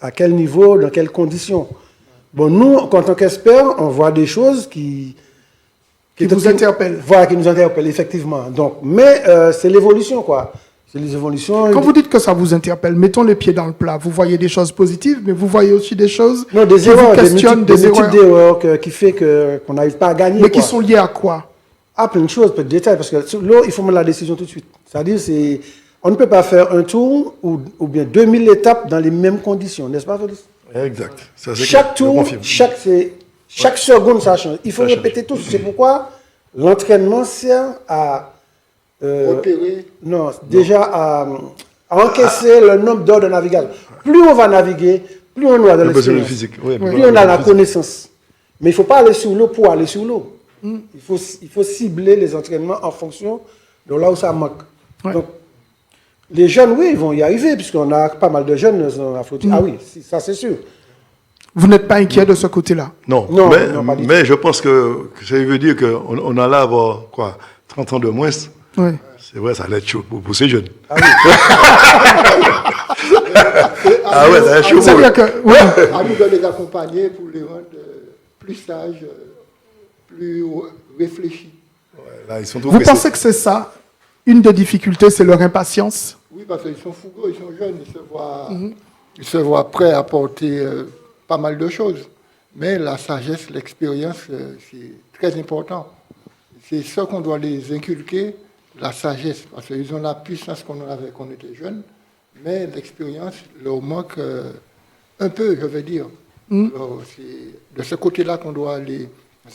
à quel niveau, dans quelles conditions? Bon, nous, en tant qu'experts, on voit des choses qui vous interpellent. Voilà, qui nous interpellent, effectivement. Donc, mais c'est l'évolution, quoi. C'est les évolutions. Quand vous dites que ça vous interpelle, mettons les pieds dans le plat. Vous voyez des choses positives, mais vous voyez aussi des choses Non, des qui erreurs, vous questionnent, des multiples erreurs. d'erreurs qui fait qu'on n'arrive pas à gagner. Mais quoi. qui sont liées à quoi? Ah, plein de choses, plein de détails, parce que sur l'eau, il faut mettre la décision tout de suite. C'est-à-dire, on ne peut pas faire un tour ou bien 2000 étapes dans les mêmes conditions, n'est-ce pas, Félix? Exact. Ça, c'est Chaque clair, je tour, confirme. chaque seconde, ça change. Il faut Ça change. répéter tout. C'est pourquoi l'entraînement sert à... repérer. non, déjà à encaisser le nombre d'heures de navigation. Plus on va naviguer, plus on aura de Le besoin l'expérience. physique. Oui, Plus on a la connaissance. Mais il ne faut pas aller sur l'eau pour aller sur l'eau. Il faut cibler les entraînements en fonction de là où ça manque. Ouais. Donc, les jeunes, oui, ils vont y arriver, puisqu'on a pas mal de jeunes dans la flottille. Ah oui, ça c'est sûr. Vous n'êtes pas inquiet de ce côté-là? Non, Non, non, pas du mais je pense que ça veut dire qu'on a là avoir quoi, 30 ans de moins. Oui. C'est vrai, ça allait être chaud pour ces jeunes. Ah oui. Ah ouais, ça allait être chaud pour eux. C'est-à-dire que... Oui. À nous de les accompagner pour les rendre plus sages, plus réfléchis. Là, ils sont trop Vous pressés. pensez que c'est ça? Une des difficultés, c'est leur impatience? Oui, parce qu'ils sont fougueux, ils sont jeunes, ils se voient prêts à porter pas mal de choses. Mais la sagesse, l'expérience, c'est très important. C'est ça qu'on doit les inculquer, la sagesse, parce qu'ils ont la puissance qu'on avait quand on était jeunes, mais l'expérience leur manque un peu, je veux dire. Alors, c'est de ce côté-là qu'on doit les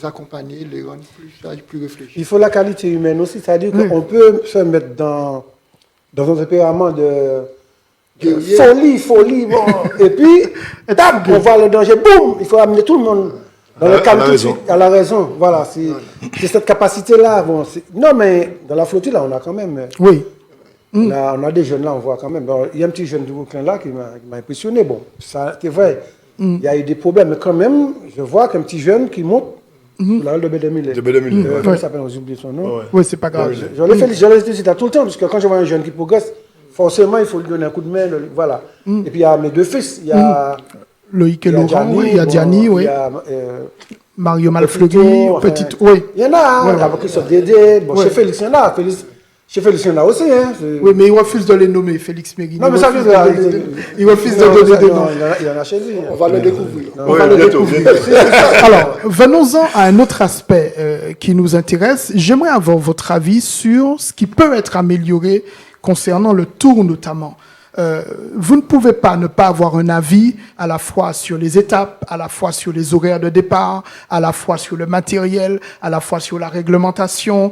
accompagner, les rendre plus sages, plus réfléchis. Il faut la qualité humaine aussi, c'est-à-dire qu'on peut se mettre dans un tempérament de folie, bon. Et puis, tac, on voit le danger, boum, il faut amener tout le monde Dans le calme tout de suite, elle a raison. Voilà, c'est cette capacité-là. Bon, non, mais dans la flottille, là, on a quand même. Oui. On a des jeunes là, on voit quand même. Bon, il y a un petit jeune du Brooklyn là qui m'a impressionné. Bon, ça, c'est vrai. Il y a eu des problèmes, mais quand même, je vois qu'un petit jeune qui monte sur la rue de Bédemille. De Bédemille. Comment il s'appelle, j'ai oublié son nom. Ouais. Oui, c'est pas grave. Je l'ai félicité tout le temps, parce que quand je vois un jeune qui progresse, forcément, il faut lui donner un coup de main. Voilà. Et puis, il y a mes deux fils. Il y a. Loïc et Laurent, Gianni, oui, il y a Diani, oui. Il y a Mario Malfleury, Petito, petite, enfin, oui. il y en a, Ouais, il y a Christophe Dédé. Bon, Ouais. chez Félix, il y en a. Chez Félix, il y en a aussi. Hein. Oui, mais il refuse de les nommer, Félix Mérine. Non, mais ça veut dire. Il refuse de donner des noms. Il y en a chez lui. On va le découvrir. On va le découvrir. Alors, venons-en à un autre aspect qui nous intéresse. J'aimerais avoir votre avis sur ce qui peut être amélioré concernant le tour notamment. Vous ne pouvez pas ne pas avoir un avis à la fois sur les étapes, à la fois sur les horaires de départ, à la fois sur le matériel, à la fois sur la réglementation.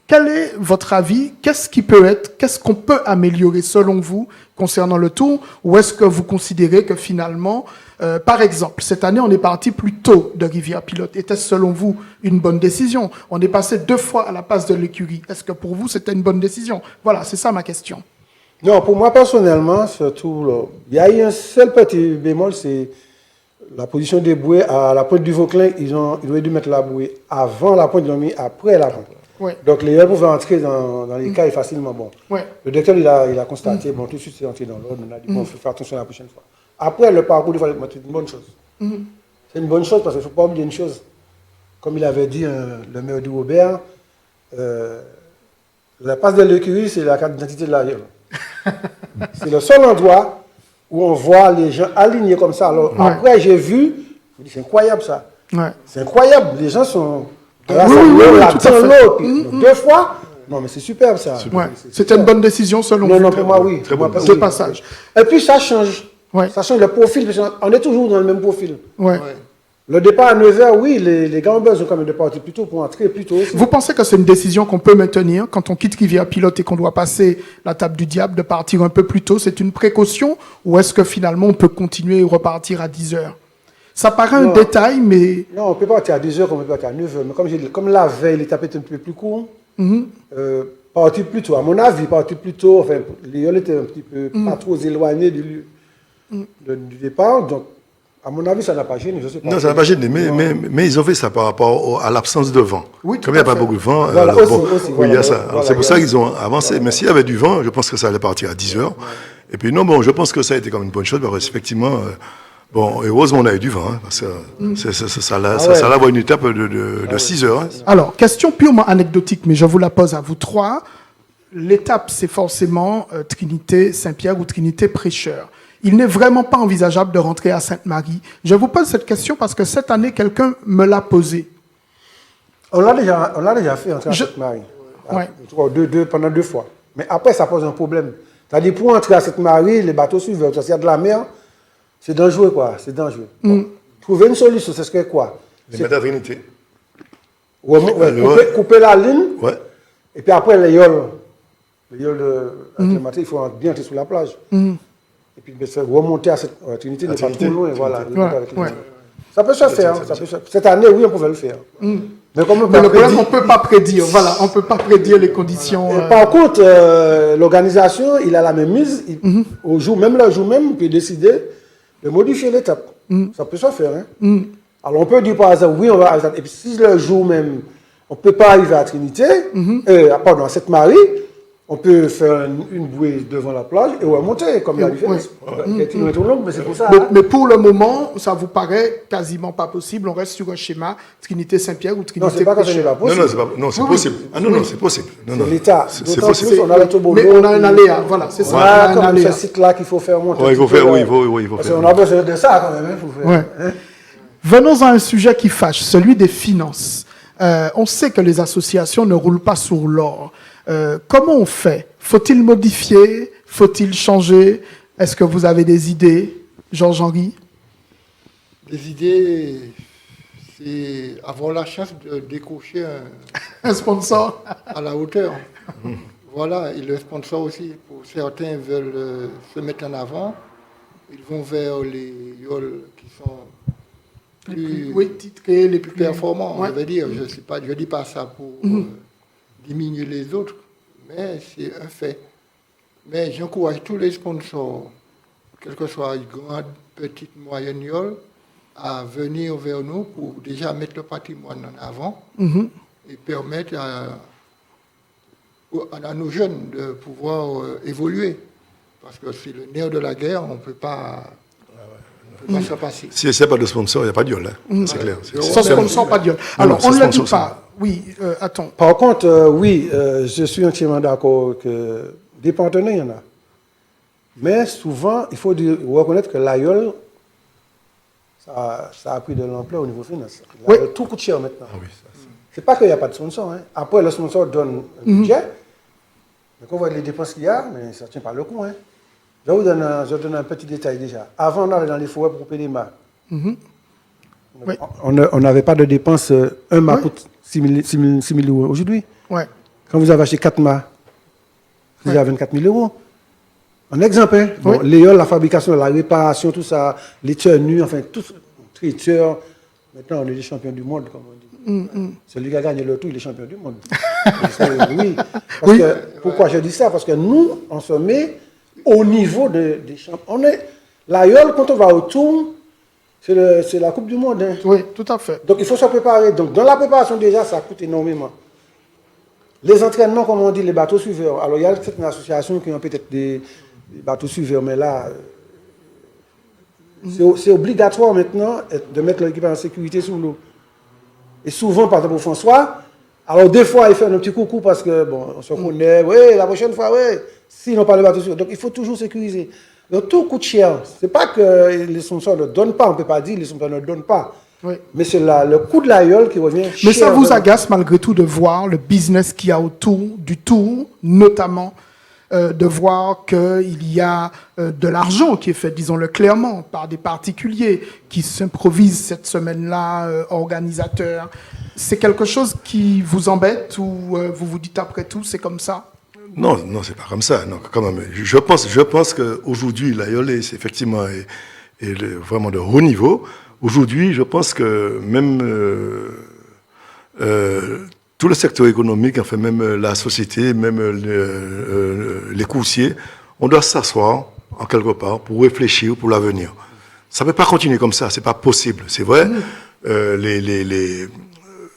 Quel est votre avis? Qu'est-ce qu'on peut améliorer selon vous concernant le tour? Ou est-ce que vous considérez que finalement, par exemple, cette année, on est parti plus tôt de Rivière-Pilote. Était-ce selon vous une bonne décision? On est passé 2 fois à la passe de l'écurie. Est-ce que pour vous, c'était une bonne décision? Voilà, c'est ça ma question. Non, pour moi personnellement, surtout, là, il y a eu un seul petit bémol, c'est la position des bouées à la pointe du Vauclin. Ils auraient dû mettre la bouée avant la pointe, ils l'ont mis après la pointe. Ouais. Donc les gens pouvaient entrer dans les cailles facilement. Bon. Ouais. Le docteur il a constaté, bon, tout de suite c'est entré dans l'ordre, on a dit, bon, il faut faire attention la prochaine fois. Après, le parcours du Valais, c'est une bonne chose. C'est une bonne chose parce qu'il ne faut pas oublier une chose. Comme il avait dit le maire du Robert, la passe de l'écurie, c'est la carte d'identité de la ville. C'est le seul endroit où on voit les gens alignés comme ça. Alors, après, j'ai vu, je me dis, c'est incroyable ça. Ouais. C'est incroyable. Les gens sont. Oui, tout à fait. L'autre, 2 fois. Non, mais c'est superbe ça. Ouais. C'était une bonne décision selon vous. Non, pour moi, oui. Très bonne Pour moi, De oui. passage. Et puis, ça change. Ouais. Ça change le profil. Parce qu'on est toujours dans le même profil. Ouais. Le départ à 9h, oui, les gars ont besoin quand même de partir plus tôt pour entrer plus tôt aussi. Vous pensez que c'est une décision qu'on peut maintenir quand on quitte Rivière-Pilote et qu'on doit passer la table du diable, de partir un peu plus tôt? C'est une précaution ou est-ce que finalement on peut continuer et repartir à 10 heures? Ça paraît un détail, mais... Non, on peut partir à 10h comme on peut partir à 9h. Mais comme j'ai dit, comme la veille, l'étape est un peu plus court, partir plus tôt. À mon avis, partir plus tôt, enfin, les gens étaient un petit peu pas trop éloignés du départ. Donc, à mon avis, ça n'a pas gêné. Je sais pas. Non, ça n'a pas gêné, mais ils ont fait ça par rapport à l'absence de vent. Oui, tout Comme il n'y a à pas fait. beaucoup de vent, Voilà, aussi, oui, voilà, il y a ça. voilà, C'est pour il y ça a qu'ils ont avancé. Mais s'il y avait du vent, je pense que ça allait partir à 10 heures. Et puis, non, bon, je pense que ça a été comme une bonne chose, parce qu'effectivement, bon, heureusement, on a eu du vent, hein, parce que ça va avoir une étape de 6 heures. Hein. Alors, question purement anecdotique, mais je vous la pose à vous trois. L'étape, c'est forcément Trinité-Saint-Pierre ou Trinité-Prêcheur. Il n'est vraiment pas envisageable de rentrer à Sainte-Marie. Je vous pose cette question parce que cette année, quelqu'un me l'a posée. On l'a déjà fait entrer à Sainte-Marie. Ouais. Pendant 2 fois. Mais après, ça pose un problème. C'est-à-dire, pour entrer à Sainte-Marie, les bateaux suivent. S'il y a de la mer, c'est dangereux, quoi. C'est dangereux. Bon. Trouver une solution, ce serait quoi? Les mettre à Trinité. Couper la ligne, Ouais. et puis après, les yoles. Les yoles, il faut bien entrer sur la plage. Et puis, remonter à cette Trinité, n'est pas trop loin. Voilà. Ouais. Ça peut se faire. Cette année, oui, on pouvait le faire. Mais comme Mais le problème, on ne peut pas prédire. Voilà, on ne peut pas prédire les conditions. Par contre, l'organisation, il a la même mise. Le jour même, il peut décider de modifier l'étape. Ça peut se faire. Hein. Alors, on peut dire par exemple, oui, on va arriver. Et puis, si le jour même, on ne peut pas arriver à Trinité, pardon, à Sainte-Marie, on peut faire une bouée devant la plage et remonter, comme il a fait. C'est kilomètres long, mais c'est pour ça. Mais pour le moment, ça vous paraît quasiment pas possible. On reste sur un schéma Trinité-Saint-Pierre ou Non, Trinité c'est pas que ce n'est pas Non, possible. c'est possible. Ah non, c'est possible. Non, C'est l'État. C'est D'autant possible. plus, on a le toboggan. Mais on a un aléa, voilà, c'est ça. Voilà, on a un comme aléa. ce site-là qu'il faut faire monter. Ouais, il faut faire, oui, il faut Parce faire. qu'on a besoin de ça quand même. Hein, faut faire. Ouais. Venons à un sujet qui fâche, celui des finances. On sait que les associations ne roulent pas sur l'or. Comment on fait? Faut-il modifier? Faut-il changer? Est-ce que vous avez des idées, Georges-Henri? Des idées, c'est avoir la chance de décrocher Un sponsor? à la hauteur. Voilà, et le sponsor aussi, pour certains veulent se mettre en avant, ils vont vers les yoles qui sont Oui, titrés, les plus plus performants, Ouais. je veux dire. Je dis pas ça pour diminuer les autres, mais c'est un fait. Mais j'encourage tous les sponsors, quelle que soit une grande, petite, moyenne yole, à venir vers nous pour déjà mettre le patrimoine en avant et permettre à nos jeunes de pouvoir évoluer. Parce que c'est le nerf de la guerre, on ne peut pas s'en passer. Si c'est pas de sponsor, il n'y a pas de gueule, hein. C'est clair. Sans sponsor, pas de gueule. Non, Alors, non, on ne c'est le dit sponsor, pas. Oui, attends. Par contre, oui, je suis entièrement d'accord que des partenaires, il y en a. Mais souvent, il faut reconnaître que l'AIOL, ça a pris de l'ampleur au niveau financier. Oui. Tout coûte cher maintenant. Ah oui, ça, c'est- C'est pas qu'il n'y a pas de sponsor. Hein. Après, le sponsor donne un budget. Mais quand on voit les dépenses qu'il y a, mais ça ne tient pas le coup. Hein. Je vous donne un petit détail déjà. Avant, on allait dans les forêts pour couper des mâts. Oui. On n'avait pas de dépenses. Un mât coûte 6 000 euros aujourd'hui. Ouais. Quand vous avez acheté 4 mâts, vous avez 24 000 euros. Un exemple, hein. Bon, Oui. l'éole, la fabrication, la réparation, tout ça, les tenues, enfin, tout, traiteur. Maintenant, on est des champions du monde, comme on dit. Celui qui a gagné le tout, il est champion du monde. Oui. Parce que, pourquoi je dis ça? Parce que nous, on se met au niveau des champions. L'aïeul, quand on va autour, c'est la Coupe du Monde. Hein. Oui, tout à fait. Donc, il faut se préparer. Donc, dans la préparation, déjà, ça coûte énormément. Les entraînements, comme on dit, les bateaux suiveurs. Alors, il y a certaines associations qui ont peut-être des bateaux suiveurs, mais là, c'est obligatoire maintenant de mettre l'équipage en sécurité sous l'eau. Et souvent, par exemple, au François, alors des fois, il fait un petit coucou parce que, bon, on se connaît, oui, la prochaine fois, oui, sinon pas le bateau suiveur. Donc, il faut toujours sécuriser. Donc, tout coûte cher. Ce n'est pas que les sponsors ne donnent pas, on ne peut pas dire que les sponsors ne donnent pas. Oui. Mais c'est le coût de l'aïeul qui revient cher. Mais ça vous agace malgré tout de voir le business qu'il y a autour du tour, notamment de voir qu'il y a de l'argent qui est fait, disons-le clairement, par des particuliers qui s'improvisent cette semaine-là, organisateurs. C'est quelque chose qui vous embête ou vous vous dites après tout, c'est comme ça? Non, non, c'est pas comme ça. Non, quand même. Je pense qu'aujourd'hui, l'AIOL, c'est effectivement vraiment de haut niveau. Aujourd'hui, je pense que même tout le secteur économique, enfin même la société, même les coursiers, on doit s'asseoir en quelque part pour réfléchir pour l'avenir. Ça ne peut pas continuer comme ça, c'est pas possible. C'est vrai,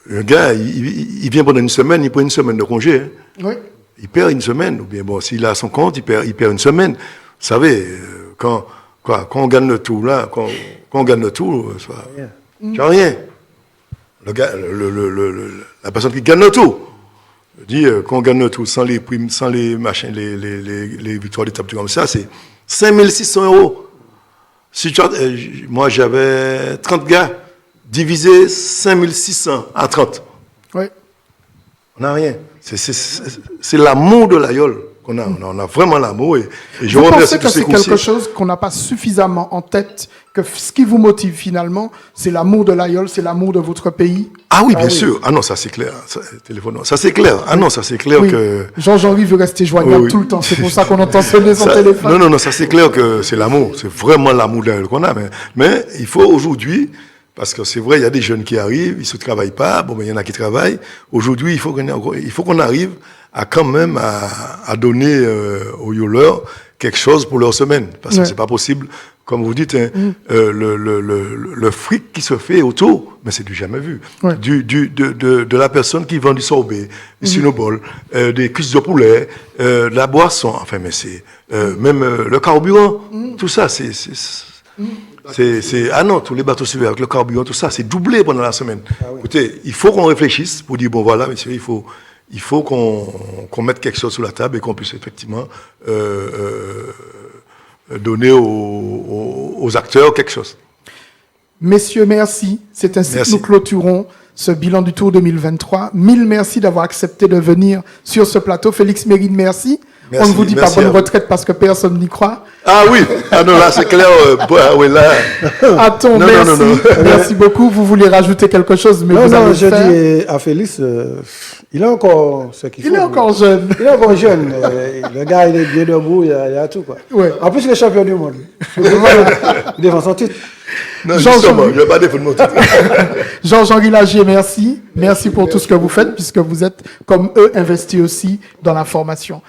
un gars, il vient pendant une semaine, il prend une semaine de congé. Hein. Oui. Il perd une semaine, ou bien bon, s'il a son compte, il perd une semaine. Vous savez, quand on gagne le tout, là, quand on gagne le tout, tu n'as rien. Le gars, la personne qui gagne le tout, dit qu'on gagne le tout sans les primes, sans les machins, les victoires d'étape comme ça, c'est 5 600 euros. Si moi, j'avais 30 gars, divisé 5 600 à 30. Oui. On n'a rien. C'est l'amour de l'AIOL qu'on a. On a vraiment l'amour. Et je Vous remercie pensez que tous ces c'est quelque coursiers. chose qu'on n'a pas suffisamment en tête, que ce qui vous motive finalement, c'est l'amour de l'AIOL, c'est l'amour de votre pays? Ah oui, bien sûr. Ah non, ça c'est clair. Téléphone. Ça c'est clair. Ah non, ça c'est clair Oui. que... Jean-Henri veut rester joignable Oui. tout le temps, c'est pour ça qu'on entend sonner son Ça- téléphone. Non, ça c'est clair que c'est l'amour. C'est vraiment l'amour de l'AIOL qu'on a. Mais il faut aujourd'hui, parce que c'est vrai, il y a des jeunes qui arrivent, ils ne se travaillent pas. Bon, mais il y en a qui travaillent. Aujourd'hui, il faut qu'on arrive à quand même à donner aux yoleurs quelque chose pour leur semaine. Parce que Ouais. c'est pas possible, comme vous dites, hein, le fric qui se fait autour, mais c'est du jamais vu. Ouais. De la personne qui vend du sorbet, du cinnobol, des cuisses de poulet, de la boisson, enfin, mais c'est même le carburant, tout ça, ah non, tous les bateaux suivants avec le carburant, tout ça, c'est doublé pendant la semaine. Écoutez, il faut qu'on réfléchisse pour dire, bon voilà, monsieur, il faut qu'on mette quelque chose sur la table et qu'on puisse effectivement donner aux acteurs quelque chose. Messieurs, merci. C'est ainsi Merci. que nous clôturons ce bilan du Tour 2023. Mille merci d'avoir accepté de venir sur ce plateau. Félix Mérine, merci. On Merci, ne vous dit pas merci bonne à vous. retraite parce que personne n'y croit. Ah oui, ah non, là c'est clair, oui, là. Attends, Non, merci. non. Merci beaucoup. Vous voulez rajouter quelque chose, mais vous allez le je faire. dis à Félix, il a encore ce qu'il faut. Il est encore jeune. Il est encore jeune. Le gars, il est bien debout, il a tout, quoi. Ouais. En plus, il est champion du monde. Il défend son titre. Non, justement, je ne vais pas défendre mon titre. Jean-Henri Lagier, merci. Merci pour tout ce que vous faites, puisque vous êtes, comme eux, investis aussi dans la formation.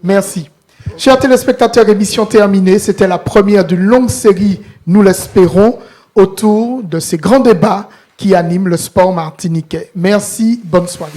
Merci. Chers téléspectateurs, émission terminée. C'était la première d'une longue série, nous l'espérons, autour de ces grands débats qui animent le sport martiniquais. Merci, bonne soirée.